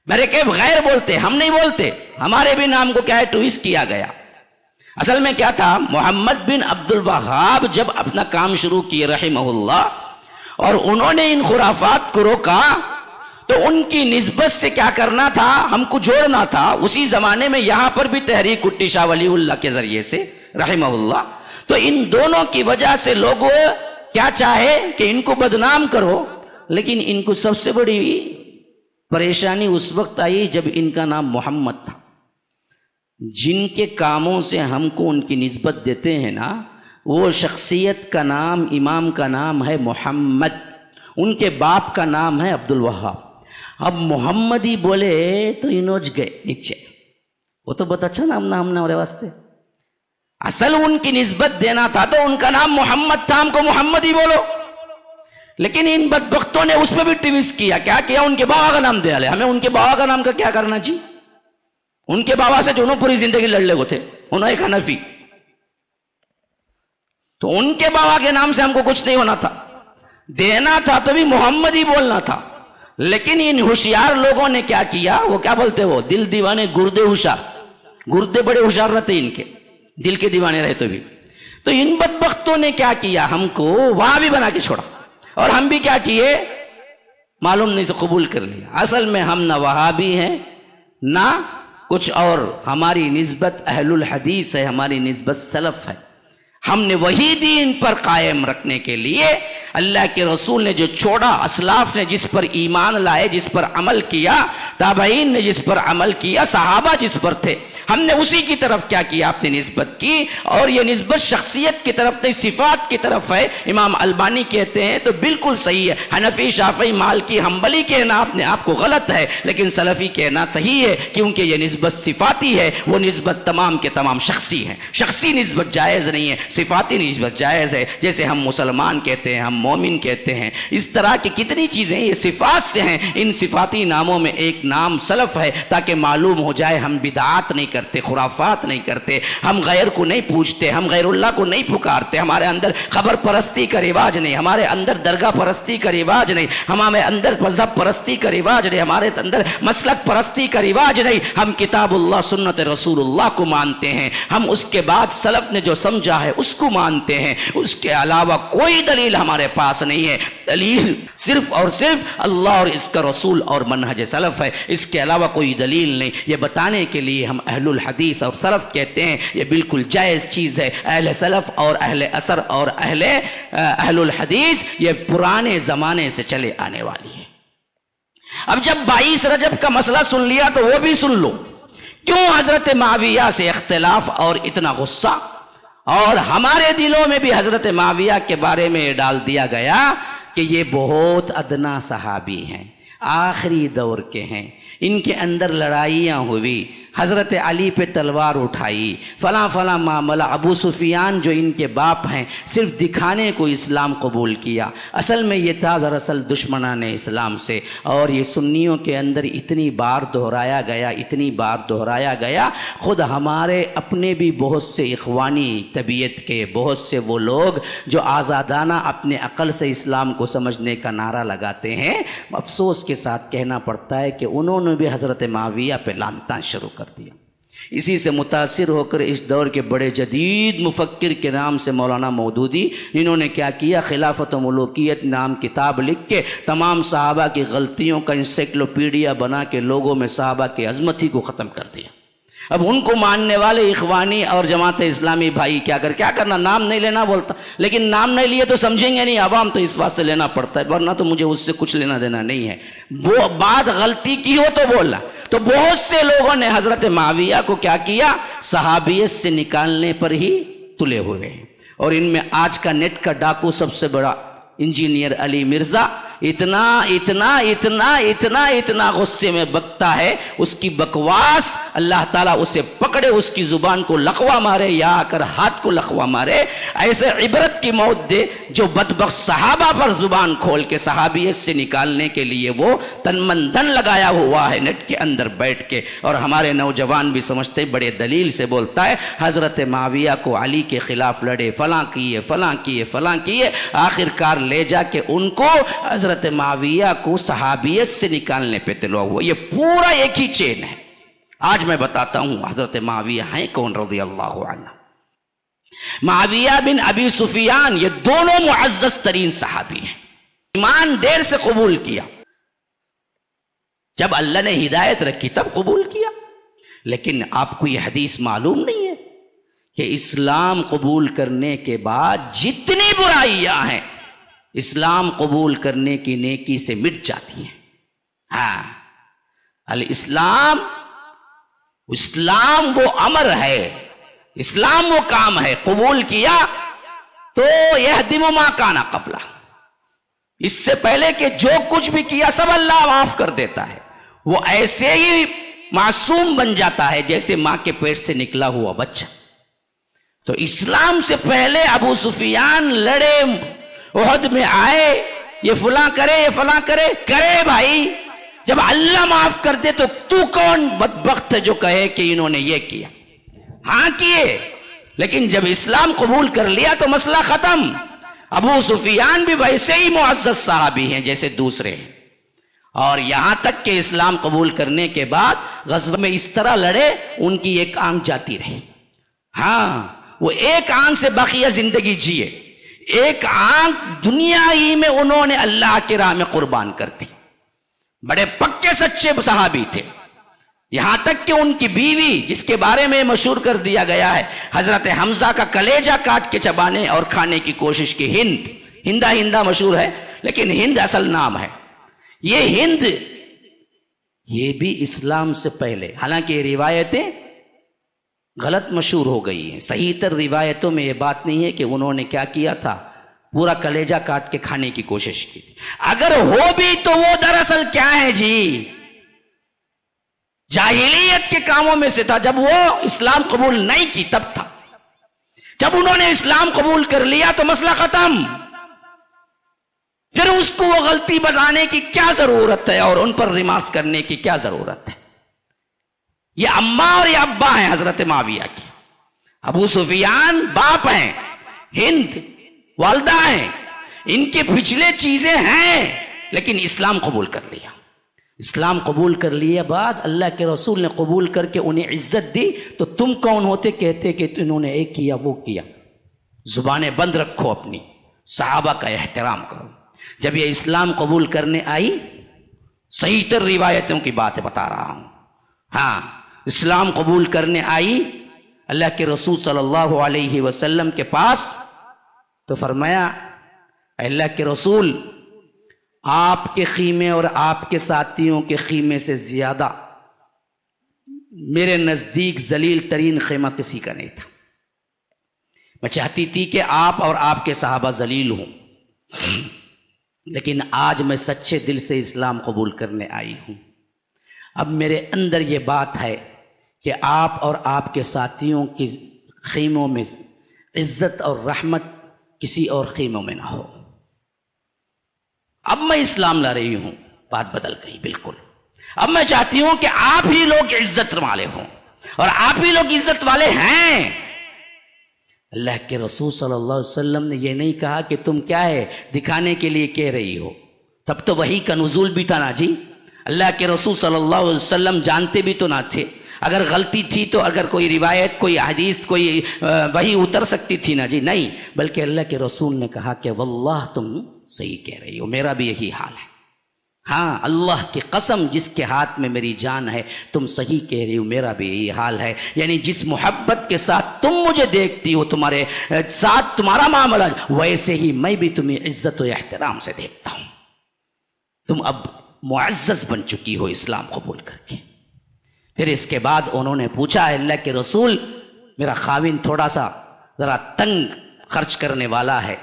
میرے کیف غیر بولتے، ہم نہیں بولتے، ہمارے بھی نام کو کیا ہے ٹویسٹ کیا گیا۔ اصل میں کیا تھا، محمد بن عبد الوہاب جب اپنا کام شروع کیے رحمہ اللہ، اور انہوں نے ان خرافات کو روکا، تو ان کی نسبت سے کیا کرنا تھا، ہم کو جوڑنا تھا۔ اسی زمانے میں یہاں پر بھی تحریک اٹھی شاہ ولی اللہ کے ذریعے سے رحمہ اللہ، تو ان دونوں کی وجہ سے لوگ کیا چاہے کہ ان کو بدنام کرو، لیکن ان کو سب سے بڑی پریشانی اس وقت آئی جب ان کا نام محمد تھا۔ جن کے کاموں سے ہم کو ان کی نسبت دیتے ہیں نا، وہ شخصیت کا نام، امام کا نام ہے محمد، ان کے باپ کا نام ہے عبد الوہاب۔ اب محمدی بولے تو انوج گئے نیچے، وہ تو بہت اچھا نام نہ ہم نے ہمارے واسطے، اصل ان کی نسبت دینا تھا تو ان کا نام محمد تھا، ہم کو محمدی بولو۔ لیکن ان بدبختوں نے اس پہ بھی ٹویسٹ کیا، کیا کیا، ان کے بابا کا نام دے لے، ہمیں ان کے بابا کا نام کا کیا کرنا جی، ان کے بابا سے جو انہوں پوری زندگی لڑ لے وہ تھے، انہوں ایک حنفی، تو ان کے بابا کے نام سے ہم کو کچھ نہیں ہونا تھا، دینا تھا تو بھی محمد ہی بولنا تھا۔ لیکن ان ہوشیار لوگوں نے کیا کیا، وہ کیا بولتے، وہ دل دیوانے گردے ہوشیار، گردے بڑے ہوشیار رہتے ان کے، دل کے دیوانے رہے تو بھی۔ تو ان بدبختوں نے کیا کیا، ہم کو وہاں بھی بنا کے چھوڑا، اور ہم بھی کیا کیے معلوم نہیں سے قبول کر لیا۔ اصل میں ہم نہ وہابی ہیں نہ کچھ اور، ہماری نسبت اہل الحدیث ہے، ہماری نسبت سلف ہے۔ ہم نے وہی دین پر قائم رکھنے کے لیے اللہ کے رسول نے جو چھوڑا، اسلاف نے جس پر ایمان لائے، جس پر عمل کیا، تابعین نے جس پر عمل کیا، صحابہ جس پر تھے، ہم نے اسی کی طرف کیا کیا، اپنی نسبت کی۔ اور یہ نسبت شخصیت کی طرف نہیں، صفات کی طرف ہے۔ امام البانی کہتے ہیں تو بالکل صحیح ہے، حنفی، شافعی، مالکی، حنبلی کہنا اپنے آپ کو غلط ہے، لیکن سلفی کہنا صحیح ہے، کیونکہ یہ نسبت صفاتی ہے، وہ نسبت تمام کے تمام شخصی ہیں۔ شخصی نسبت جائز نہیں ہے، صفاتی نسبت جائز ہے۔ جیسے ہم مسلمان کہتے ہیں، ہم مومن کہتے ہیں. اس طرح کی کتنی چیزیں یہ صفات سے ہیں. ان صفاتی ناموں میں ایک نام سلف ہے تاکہ معلوم ہو جائے ہم بدعات نہیں کرتے، خرافات نہیں کرتے، ہم غیر کو نہیں پوچھتے، ہم غیر اللہ کو نہیں پکارتے، ہمارے اندر خبر پرستی کا رواج نہیں، ہمارے اندر درگاہ پرستی کا رواج نہیں، ہمارے اندر مذہب پرستی کا رواج نہیں، ہمارے اندر مسلک پرستی کا رواج نہیں. ہم کتاب اللہ سنت رسول اللہ کو مانتے ہیں، ہم اس کے بعد سلف نے جو سمجھا ہے اس کو مانتے ہیں. اس کے علاوہ کوئی دلیل ہمارے پاس نہیں ہے. دلیل صرف اور صرف اللہ اور اس کا رسول اور منہج سلف ہے، اس کے علاوہ کوئی دلیل نہیں. یہ بتانے کے لیے ہم اہل الحدیث اور سلف کہتے ہیں. یہ بالکل جائز چیز ہے. اہل سلف اور اہل اثر اور اہل الحدیث یہ پرانے زمانے سے چلے آنے والی ہے. اب جب 22 رجب کا مسئلہ سن لیا تو وہ بھی سن لو. کیوں حضرت معاویہ سے اختلاف اور اتنا غصہ؟ اور ہمارے دلوں میں بھی حضرت معاویہ کے بارے میں ڈال دیا گیا کہ یہ بہت ادنا صحابی ہیں، آخری دور کے ہیں، ان کے اندر لڑائیاں ہوئی، حضرت علی پہ تلوار اٹھائی، فلاں فلاں معاملہ. ابو سفیان جو ان کے باپ ہیں صرف دکھانے کو اسلام قبول کیا، اصل میں یہ تھا دراصل دشمنان اسلام سے. اور یہ سنیوں کے اندر اتنی بار دہرایا گیا. خود ہمارے اپنے بھی بہت سے اخوانی طبیعت کے بہت سے وہ لوگ جو آزادانہ اپنے عقل سے اسلام کو سمجھنے کا نعرہ لگاتے ہیں، افسوس کے ساتھ کہنا پڑتا ہے کہ انہوں نے بھی حضرت معاویہ پہ لعنتاں شروع کر دیا. اسی سے متاثر ہو کر اس دور کے بڑے جدید مفکر کے نام سے مولانا مودودی، انہوں نے کیا کیا، خلافت و ملوکیت نام کتاب لکھ کے تمام صحابہ کی غلطیوں کا انسائکلوپیڈیا بنا کے لوگوں میں صحابہ کی عظمت ہی کو ختم کر دیا. اب ان کو ماننے والے اخوانی اور جماعت اسلامی بھائی کیا کرنا، نام نہیں لینا بولتا، لیکن نام نہیں لیے تو سمجھیں گے نہیں عوام، تو اس بات سے لینا پڑتا ہے، ورنہ تو مجھے اس سے کچھ لینا دینا نہیں ہے. وہ بات غلطی کی ہو تو بولا. تو بہت سے لوگوں نے حضرت معاویہ کو کیا کیا، صحابیت سے نکالنے پر ہی تلے ہوئے ہیں. اور ان میں آج کا نیٹ کا ڈاکو سب سے بڑا انجینئر علی مرزا اتنا غصے میں بکتا ہے، اس کی بکواس اللہ تعالیٰ اسے پکڑے، اس کی زبان کو لقوہ مارے یا آ کر ہاتھ کو لقوہ مارے. ایسے عبرت کی موت دے جو بدبخت صحابہ پر زبان کھول کے صحابیت سے نکالنے کے لیے وہ تن من دھن لگایا ہوا ہے نیٹ کے اندر بیٹھ کے. اور ہمارے نوجوان بھی سمجھتے بڑے دلیل سے بولتا ہے حضرت معاویہ کو علی کے خلاف لڑے، فلاں کیے، آخر کار لے جا کے ان کو حضرت معاویہ کو صحابیت سے نکالنے پہ تلوا ہوا. یہ پورا ایک ہی چین ہے. آج میں بتاتا ہوں حضرت معاویہ ہیں کون رضی اللہ عنہ. معاویہ بن ابی سفیان یہ دونوں معزز ترین صحابی ہیں. ایمان دیر سے قبول کیا، جب اللہ نے ہدایت رکھی تب قبول کیا. لیکن آپ کو یہ حدیث معلوم نہیں ہے کہ اسلام قبول کرنے کے بعد جتنی برائیاں ہیں اسلام قبول کرنے کی نیکی سے مٹ جاتی ہیں. ہاں، اسلام وہ امر ہے، اسلام وہ کام ہے، قبول کیا تو یہدم ما کان قبلہ، اس سے پہلے کہ جو کچھ بھی کیا سب اللہ معاف کر دیتا ہے. وہ ایسے ہی معصوم بن جاتا ہے جیسے ماں کے پیٹ سے نکلا ہوا بچہ. تو اسلام سے پہلے ابو سفیان لڑے، احد میں آئے، یہ فلاں کرے بھائی. جب اللہ معاف کر دے تو کون بدبخت ہے جو کہے کہ انہوں نے یہ کیا؟ ہاں کیے، لیکن جب اسلام قبول کر لیا تو مسئلہ ختم. ابو سفیان بھی ویسے ہی معزز صحابی ہیں جیسے دوسرے ہیں. اور یہاں تک کہ اسلام قبول کرنے کے بعد غزوہ میں اس طرح لڑے ان کی ایک آنکھ جاتی رہی. ہاں، وہ ایک آنکھ سے بقیہ زندگی جیے. ایک آنکھ دنیا ہی میں انہوں نے اللہ کی راہ میں قربان کر دی. بڑے پکے سچے صحابی تھے. یہاں تک کہ ان کی بیوی جس کے بارے میں مشہور کر دیا گیا ہے حضرت حمزہ کا کلیجہ کاٹ کے چبانے اور کھانے کی کوشش کی، ہندہ مشہور ہے لیکن ہند اصل نام ہے. یہ ہند یہ بھی اسلام سے پہلے، حالانکہ یہ روایتیں غلط مشہور ہو گئی ہیں. صحیح تر روایتوں میں یہ بات نہیں ہے کہ انہوں نے کیا کیا تھا، پورا کلیجہ کاٹ کے کھانے کی کوشش کی. اگر ہو بھی تو وہ دراصل کیا ہے جی، جاہلیت کے کاموں میں سے تھا. جب وہ اسلام قبول نہیں کی تب تھا. جب انہوں نے اسلام قبول کر لیا تو مسئلہ ختم. پھر اس کو وہ غلطی بتانے کی کیا ضرورت ہے اور ان پر ریمارکس کرنے کی کیا ضرورت ہے؟ یہ اماں اور یہ ابا ہیں حضرت معاویہ کے. ابو سفیان باپ ہیں، ہند والدہ ہیں، ان کے پچھلے چیزیں ہیں، لیکن اسلام قبول کر لیا. اسلام قبول کر لیا بعد اللہ کے رسول نے قبول کر کے انہیں عزت دی، تو تم کون ہوتے کہتے کہ انہوں نے ایک کیا وہ کیا؟ زبانیں بند رکھو اپنی، صحابہ کا احترام کرو. جب یہ اسلام قبول کرنے آئی، صحیح تر روایتوں کی بات بتا رہا ہوں، ہاں اسلام قبول کرنے آئی اللہ کے رسول صلی اللہ علیہ وسلم کے پاس، تو فرمایا اے اللہ کے رسول، آپ کے خیمے اور آپ کے ساتھیوں کے خیمے سے زیادہ میرے نزدیک ذلیل ترین خیمہ کسی کا نہیں تھا. میں چاہتی تھی کہ آپ اور آپ کے صحابہ ذلیل ہوں، لیکن آج میں سچے دل سے اسلام قبول کرنے آئی ہوں. اب میرے اندر یہ بات ہے کہ آپ اور آپ کے ساتھیوں کے خیموں میں عزت اور رحمت کسی اور خیموں میں نہ ہو. اب میں اسلام لا رہی ہوں، بات بدل گئی بالکل. اب میں چاہتی ہوں کہ آپ ہی لوگ عزت والے ہوں، اور آپ ہی لوگ عزت والے ہیں. اللہ کے رسول صلی اللہ علیہ وسلم نے یہ نہیں کہا کہ تم کیا ہے دکھانے کے لیے کہہ رہی ہو. تب تو وحی کا نزول بھی تھا نا جی. اللہ کے رسول صلی اللہ علیہ وسلم جانتے بھی تو نہ تھے. اگر غلطی تھی تو اگر کوئی روایت، کوئی حدیث، کوئی وحی اتر سکتی تھی نا جی، نہیں. بلکہ اللہ کے رسول نے کہا کہ واللہ تم صحیح کہہ رہی ہو، میرا بھی یہی حال ہے. ہاں اللہ کی قسم جس کے ہاتھ میں میری جان ہے، تم صحیح کہہ رہی ہو، میرا بھی یہی حال ہے. یعنی جس محبت کے ساتھ تم مجھے دیکھتی ہو، تمہارے ساتھ تمہارا معاملہ، ویسے ہی میں بھی تمہیں عزت و احترام سے دیکھتا ہوں. تم اب معزز بن چکی ہو اسلام قبول کر کے. پھر اس کے بعد انہوں نے پوچھا اللہ کے رسول، میرا خاوند تھوڑا سا ذرا تنگ خرچ کرنے والا ہے،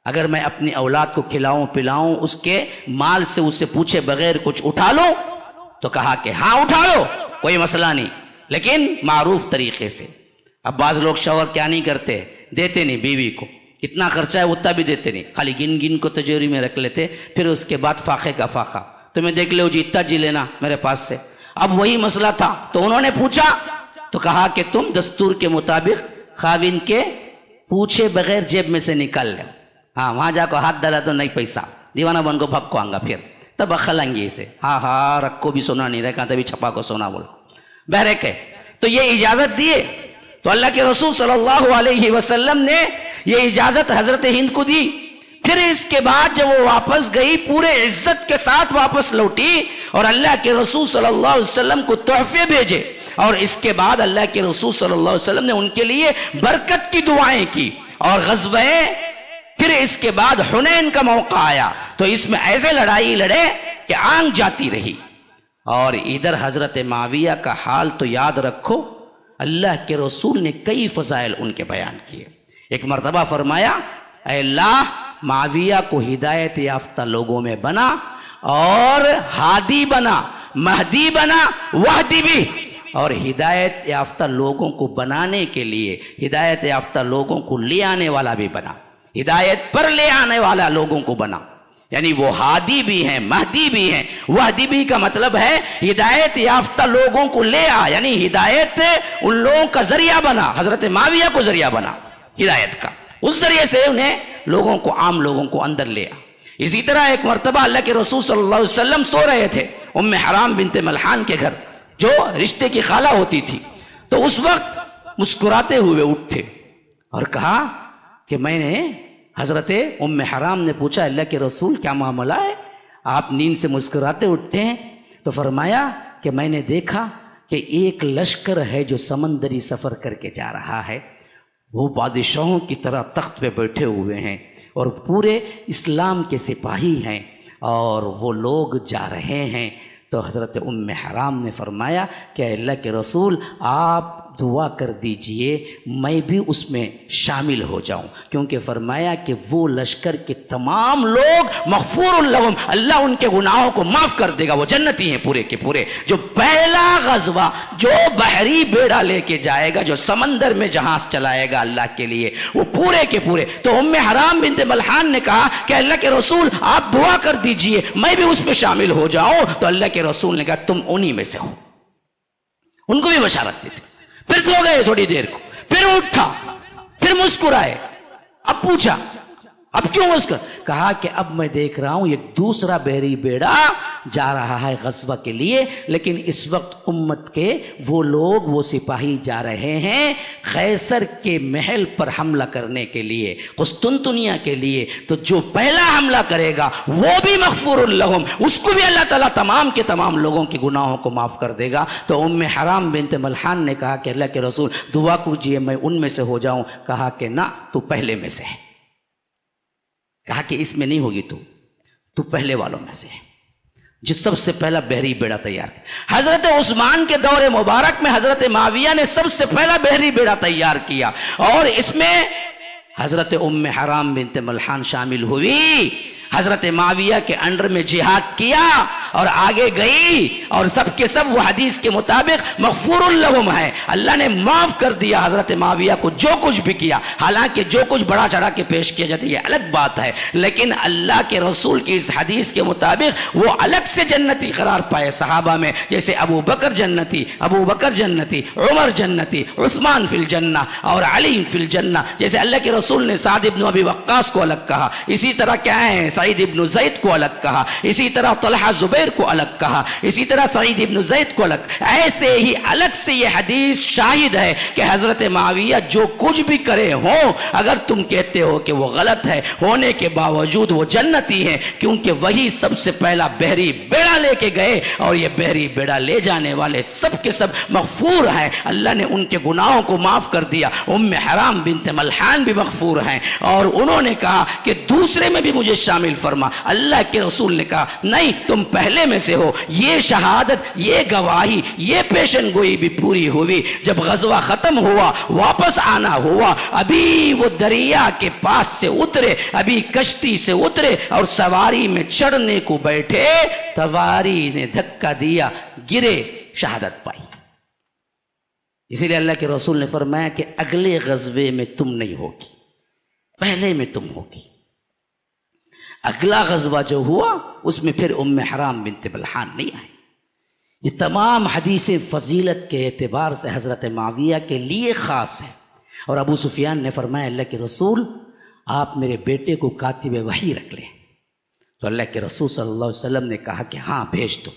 اگر میں اپنی اولاد کو کھلاؤں پلاؤں، اس کے مال سے اسے پوچھے بغیر کچھ اٹھا لوں؟ تو کہا کہ ہاں اٹھا لو، کوئی مسئلہ نہیں، لیکن معروف طریقے سے. اب بعض لوگ شوہر کیا نہیں کرتے، دیتے نہیں بیوی کو، کتنا خرچہ ہے اتنا بھی دیتے نہیں، خالی گن گن کو تجوری میں رکھ لیتے. پھر اس کے بعد فاقے کا فاقہ، تمہیں دیکھ لو جی اتنا جی لینا میرے پاس سے. اب وہی مسئلہ تھا، تو انہوں نے پوچھا تو کہا کہ تم دستور کے مطابق خاوند کے پوچھے بغیر جیب میں سے نکال لو. ہاں وہاں جا کو ہاتھ ڈالا تو نہیں پیسہ، دیوانہ بن کو بھگ کو آؤں گا، پھر تب اخلیں گے اسے. ہاں رکھو بھی سونا نہیں رکھا، تبھی چھپا کو سونا بولو بہرے کے. تو یہ اجازت دیے، تو اللہ کے رسول صلی اللہ علیہ وسلم نے یہ اجازت حضرت ہند کو دی. پھر اس کے بعد جب وہ واپس گئی، پورے عزت کے ساتھ واپس لوٹی، اور اللہ کے رسول صلی اللہ علیہ وسلم کو تحفے بھیجے. اور اس کے بعد اللہ کے رسول صلی اللہ علیہ وسلم نے ان کے لیے برکت کی دعائیں کی. اور غزوہ پھر اس کے بعد حنین کا موقع آیا، تو اس میں ایسے لڑائی لڑے کہ آنکھ جاتی رہی. اور ادھر حضرت معاویہ کا حال تو یاد رکھو، اللہ کے رسول نے کئی فضائل ان کے بیان کیے. ایک مرتبہ فرمایا اے اللہ معاویہ کو ہدایت یافتہ لوگوں میں بنا، اور ہادی بنا، مہدی بنا، وحدی بھی. اور ہدایت یافتہ لوگوں کو بنانے کے لیے ہدایت یافتہ لوگوں کو لے آنے والا بھی بنا، ہدایت پر لے آنے والا لوگوں کو بنا. یعنی وہ ہادی بھی ہیں، مہدی بھی ہیں. وحدی بھی کا مطلب ہے ہدایت یافتہ لوگوں کو لے آ، یعنی ہدایت ان لوگوں کا ذریعہ بنا. حضرت معاویہ کو ذریعہ بنا ہدایت کا، اس ذریعے سے انہیں لوگوں کو، عام لوگوں کو اندر لے آ. اسی طرح ایک مرتبہ اللہ کے رسول صلی اللہ علیہ وسلم سو رہے تھے ام حرام بنت ملحان کے گھر، جو رشتے کی خالہ ہوتی تھی. تو اس وقت مسکراتے ہوئے اٹھے اور کہا کہ میں نے، حضرت ام حرام نے پوچھا اللہ کے رسول کیا معاملہ ہے، آپ نیند سے مسکراتے اٹھتے ہیں؟ تو فرمایا کہ میں نے دیکھا کہ ایک لشکر ہے جو سمندری سفر کر کے جا رہا ہے، وہ بادشاہوں کی طرح تخت پہ بیٹھے ہوئے ہیں اور پورے اسلام کے سپاہی ہیں، اور وہ لوگ جا رہے ہیں. تو حضرت ام حرام نے فرمایا کہ اللہ کے رسول آپ دعا کر دیجئے میں بھی اس میں شامل ہو جاؤں، کیونکہ فرمایا کہ وہ لشکر کے تمام لوگ مغفور لہم، اللہ ان کے گناہوں کو معاف کر دے گا، وہ جنتی ہیں پورے کے پورے۔ جو پہلا غزوہ جو بحری بیڑا لے کے جائے گا، جو سمندر میں جہاز چلائے گا اللہ کے لیے، وہ پورے کے پورے۔ تو ام حرام بنت ملحان نے کہا کہ اللہ کے رسول آپ دعا کر دیجئے میں بھی اس میں شامل ہو جاؤں، تو اللہ کے رسول نے کہا تم انہی میں سے ہو۔ ان کو بھی بشارت دی تھی۔ پھر سو گئے تھوڑی دیر کو، پھر اٹھا، پھر مسکرائے۔ اب پوچھا اب کیوں مسکر؟ کہا کہ اب میں دیکھ رہا ہوں ایک دوسرا بحری بیڑا جا رہا ہے غزوہ کے لیے، لیکن اس وقت امت کے وہ لوگ، وہ سپاہی جا رہے ہیں قیصر کے محل پر حملہ کرنے کے لیے، قسطنطنیہ کے لیے۔ تو جو پہلا حملہ کرے گا وہ بھی مغفور لہم، اس کو بھی اللہ تعالیٰ تمام کے تمام لوگوں کے گناہوں کو معاف کر دے گا۔ تو ام حرام بنت ملحان نے کہا کہ اللہ کے رسول دعا کیجیے میں ان میں سے ہو جاؤں۔ کہا کہ نہ، تو پہلے میں سے ہے۔ کہا کہ اس میں نہیں ہوگی، تو پہلے والوں میں سے ہے جو سب سے پہلا بحری بیڑا تیار کیا۔ حضرت عثمان کے دور مبارک میں حضرت معاویہ نے سب سے پہلا بحری بیڑا تیار کیا، اور اس میں حضرت ام حرام بنت ملحان شامل ہوئی۔ حضرت معاویہ کے انڈر میں جہاد کیا اور آگے گئی، اور سب کے سب وہ حدیث کے مطابق مغفور لہم ہے، اللہ نے معاف کر دیا حضرت معاویہ کو جو کچھ بھی کیا۔ حالانکہ جو کچھ بڑا چڑھا کے پیش کیا جاتا ہے یہ الگ بات ہے، لیکن اللہ کے رسول کی اس حدیث کے مطابق وہ الگ سے جنتی قرار پائے صحابہ میں، جیسے ابو بکر جنتی، عمر جنتی، عثمان فی الجنہ اور علی فی الجنہ۔ جیسے اللہ کے رسول نے سعد ابن ابی وقاص کو الگ کہا، اسی طرح کیا ہے سعید ابن زید کو الگ کہا، اسی طرح طلحہ زبیر کو الگ کہا، اسی طرح سعید ابن زید کو الگ۔ ایسے ہی الگ سے یہ حدیث شاہد ہے کہ حضرت معاویہ جو کچھ بھی کرے ہوں، اگر تم کہتے ہو کہ وہ غلط ہے، ہونے کے باوجود وہ جنتی ہیں، کیونکہ وہی سب سے پہلا بحری بیڑا لے کے گئے، اور یہ بحری بیڑا لے جانے والے سب کے سب مغفور ہیں، اللہ نے ان کے گناہوں کو معاف کر دیا۔ ام حرام بنت ملحان بھی مغفور ہیں، اور انہوں نے کہا کہ دوسرے میں بھی مجھے شامل فرما۔ اللہ کے رسول نے کہا نہیں، تم پہلے میں سے ہو۔ یہ شہادت، یہ گواہی، یہ پیشن گوئی بھی پوری ہوئی جب غزوہ ختم ہوا، واپس آنا ہوا، ابھی وہ دریا کے پاس سے اترے، ابھی کشتی سے اترے اور سواری میں چڑھنے کو بیٹھے، سواری نے دھکا دیا، گرے، شہادت پائی۔ اسی لیے اللہ کے رسول نے فرمایا کہ اگلے غزوے میں تم نہیں ہوگی، پہلے میں تم ہوگی۔ اگلا غزوہ جو ہوا اس میں پھر ام حرام بنت ملحان نہیں آئی۔ یہ تمام حدیثیں فضیلت کے اعتبار سے حضرت معاویہ کے لیے خاص ہیں۔ اور ابو سفیان نے فرمایا اللہ کے رسول آپ میرے بیٹے کو کاتب وحی رکھ لیں۔ تو اللہ کے رسول صلی اللہ علیہ وسلم نے کہا کہ ہاں بھیج دو۔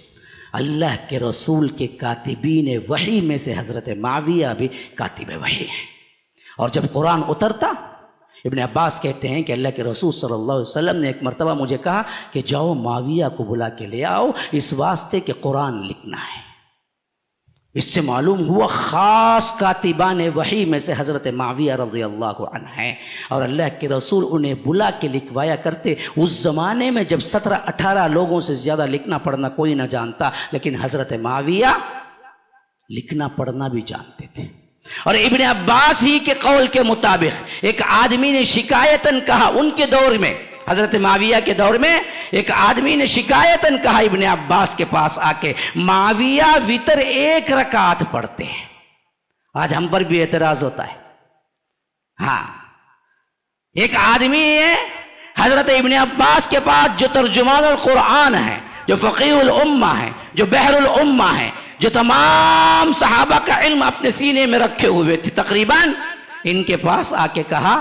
اللہ کے رسول کے کاتبین وحی میں سے حضرت معاویہ بھی کاتب وحی ہیں۔ اور جب قرآن اترتا، ابن عباس کہتے ہیں کہ اللہ کے رسول صلی اللہ علیہ وسلم نے ایک مرتبہ مجھے کہا کہ جاؤ معاویہ کو بلا کے لے آؤ، اس واسطے کہ قرآن لکھنا ہے۔ اس سے معلوم ہوا خاص کاتبان وحی میں سے حضرت معاویہ رضی اللہ عنہ ہیں، اور اللہ کے رسول انہیں بلا کے لکھوایا کرتے۔ اس زمانے میں جب 17-18 لوگوں سے زیادہ لکھنا پڑھنا کوئی نہ جانتا، لیکن حضرت معاویہ لکھنا پڑھنا بھی جانتے تھے۔ اور ابن عباس ہی کے قول کے مطابق ایک آدمی نے شکایتاً کہا، ان کے دور میں، حضرت معاویہ کے دور میں ایک آدمی نے شکایتاً کہا ابن عباس کے پاس آ کے، معاویہ وتر 1 رکعت پڑھتے ہیں۔ آج ہم پر بھی اعتراض ہوتا ہے۔ ہاں، ایک آدمی ہے حضرت ابن عباس کے پاس جو ترجمان القرآن ہے، جو فقیہ الامہ ہے، جو بحر الامہ ہے، جو تمام صحابہ کا علم اپنے سینے میں رکھے ہوئے تھے، تقریباً ان کے پاس آ کے کہا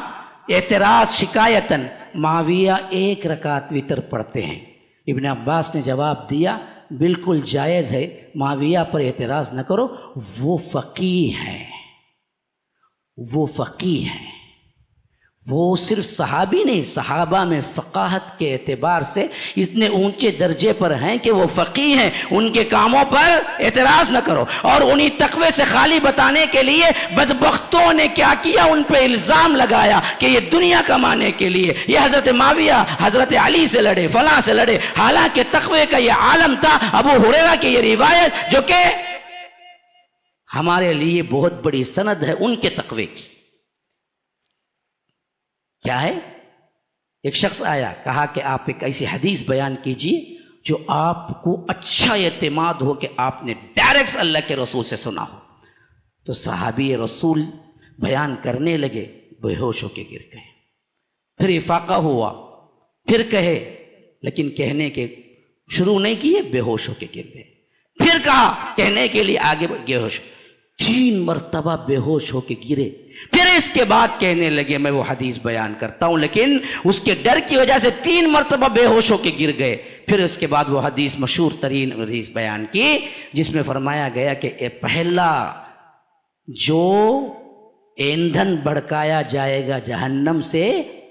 اعتراض شکایتاً معاویہ 1 رکعت وتر پڑھتے ہیں۔ ابن عباس نے جواب دیا بالکل جائز ہے، معاویہ پر اعتراض نہ کرو، وہ فقیہ ہیں، وہ فقیہ ہیں، وہ صرف صحابی نہیں، صحابہ میں فقاہت کے اعتبار سے اتنے اونچے درجے پر ہیں کہ وہ فقیہ ہیں، ان کے کاموں پر اعتراض نہ کرو۔ اور انہی تقوی سے خالی بتانے کے لیے بدبختوں نے کیا کیا، ان پہ الزام لگایا کہ یہ دنیا کمانے کے لیے یہ حضرت معاویہ حضرت علی سے لڑے، فلاں سے لڑے، حالانکہ تقوی کا یہ عالم تھا۔ ابو ہریرہ کی یہ روایت جو کہ ہمارے لیے بہت بڑی سند ہے ان کے تقوی کی. کیا ہے؟ ایک شخص آیا، کہا کہ آپ ایک ایسی حدیث بیان کیجئے جو آپ کو اچھا اعتماد ہو کہ آپ نے ڈائریکٹ اللہ کے رسول سے سنا ہو. تو صحابی رسول بیان کرنے لگے، بے ہوش ہو کے گر گئے. پھر افاقہ ہوا، پھر کہے، لیکن کہنے کے شروع نہیں کیے، بے ہوش ہو کے گر گئے. پھر کہا، کہنے کے لیے آگے بے ہوش. 3 مرتبہ بے ہوش ہو کے گرے. پھر اس کے بعد کہنے لگے میں وہ حدیث بیان کرتا ہوں، لیکن اس کے ڈر کی وجہ سے 3 مرتبہ بے ہوش ہو کے گر گئے. پھر اس کے بعد وہ حدیث، مشہور ترین حدیث بیان کی، جس میں فرمایا گیا کہ پہلا جو ایندھن بھڑکایا جائے گا جہنم سے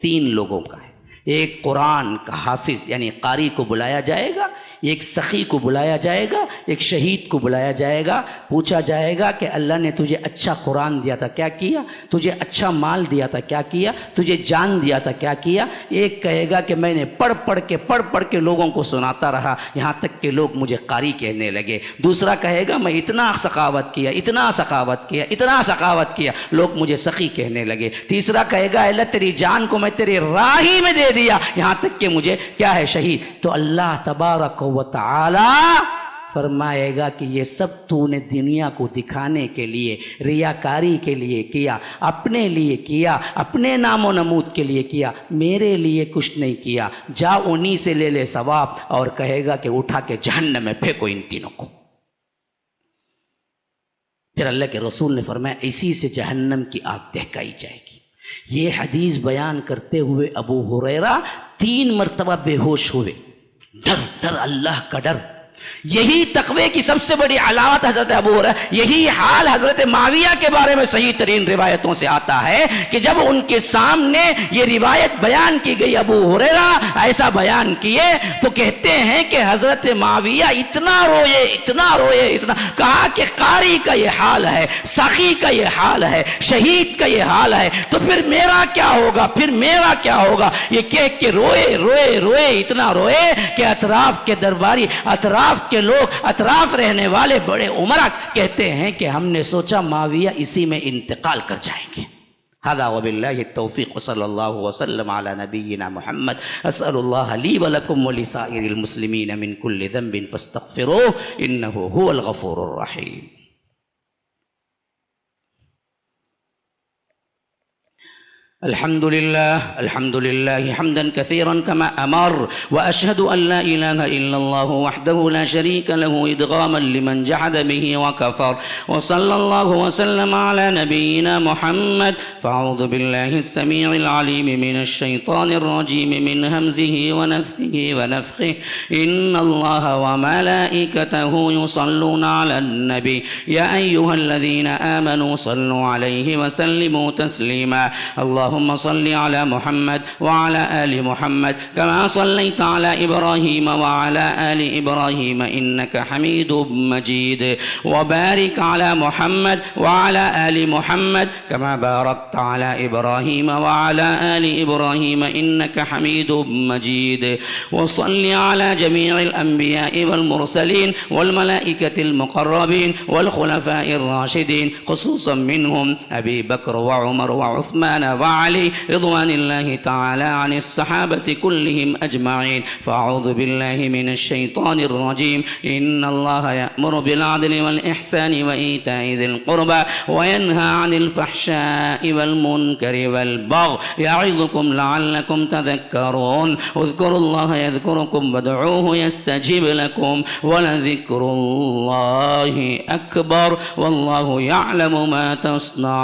3 لوگوں کا ہے. ایک قرآن کا حافظ یعنی قاری کو بلایا جائے گا، ایک سخی کو بلایا جائے گا، ایک شہید کو بلایا جائے گا. پوچھا جائے گا کہ اللہ نے تجھے اچھا قرآن دیا تھا، کیا کیا؟ تجھے اچھا مال دیا تھا، کیا کیا؟ تجھے جان دیا تھا، کیا کیا؟ ایک کہے گا کہ میں نے پڑھ پڑھ کے لوگوں کو سناتا رہا، یہاں تک کہ لوگ مجھے قاری کہنے لگے. دوسرا کہے گا میں اتنا سخاوت کیا لوگ مجھے سخی کہنے لگے. تیسرا کہے گا اللہ تیری جان کو میں تیرے راہ ہی میں دے دیا، یہاں تک کہ مجھے کیا ہے، شہید. تو اللہ تبارک و تعالی فرمائے گا کہ یہ سب تو نے دنیا کو دکھانے کے لیے، ریاکاری کے لیے کیا، اپنے لیے کیا، اپنے نام و نمود کے لیے کیا، میرے لیے کچھ نہیں کیا. جا انہی سے لے لے ثواب. اور کہے گا کہ اٹھا کے جہنم میں پھینکو ان تینوں کو. پھر اللہ کے رسول نے فرمایا اسی سے جہنم کی آگ دہکائی جائے گی. یہ حدیث بیان کرتے ہوئے ابو ہریرہ 3 مرتبہ بے ہوش ہوئے. ڈر اللہ کا ڈر. یہی تقوی کی سب سے بڑی علامت حضرت ابو ہریرہ. یہی حال حضرت معاویہ کے بارے میں صحیح ترین روایتوں سے آتا ہے کہ جب ان کے سامنے یہ روایت بیان کی گئی، ابو ہریرہ ایسا بیان کیے تو کہتے ہیں کہ حضرت معاویہ اتنا روئے کہا کہ قاری کا یہ حال ہے، سخی کا یہ حال ہے، شہید کا یہ حال ہے، تو پھر میرا کیا ہوگا. یہ کہہ کے روئے اتنا روئے کہ اطراف کے درباری، اطراف کے لوگ، اطراف رہنے والے بڑے عمرہ کہتے ہیں کہ ہم نے سوچا معاویہ اسی میں انتقال کر جائیں گے. هذا وبالله التوفيق وصلى الله وسلم على نبينا محمد. اسال الله لي ولكم ولسائر المسلمين من كل ذنب فاستغفروه انه هو الغفور الرحيم. الحمد لله حمدا كثيرا كما أمر، وأشهد أن لا إله إلا الله وحده لا شريك له إدغاما لمن جحد به وكفر، وصلى الله وسلم على نبينا محمد. فأعوذ بالله السميع العليم من الشيطان الرجيم من همزه ونفثه ونفخه. إن الله وملائكته يصلون على النبي يا أيها الذين آمنوا صلوا عليه وسلموا تسليما. اللهم صل على محمد وعلى آل محمد كما صليت على إبراهيم وعلى آل إبراهيم إنك حميد مجيد، وبارك على محمد وعلى آل محمد كما باركت على إبراهيم وعلى آل إبراهيم إنك حميد مجيد. وصل على جميع الأنبياء والمرسلين والملائكة المقربين والخلفاء الراشدين، خصوصا منهم أبي بكر وعمر وعثمان وعلي رضوان الله تعالى عن الصحابة كلهم أجمعين. فأعوذ بالله من الشيطان الرجيم. إن الله يأمر بالعدل والإحسان وإيتاء ذي القربى وينهى عن الفحشاء والمنكر والبغي يعظكم لعلكم تذكرون. اذكروا الله يذكركم وادعوه يستجب لكم ولذكر الله أكبر والله يعلم ما تصنعون.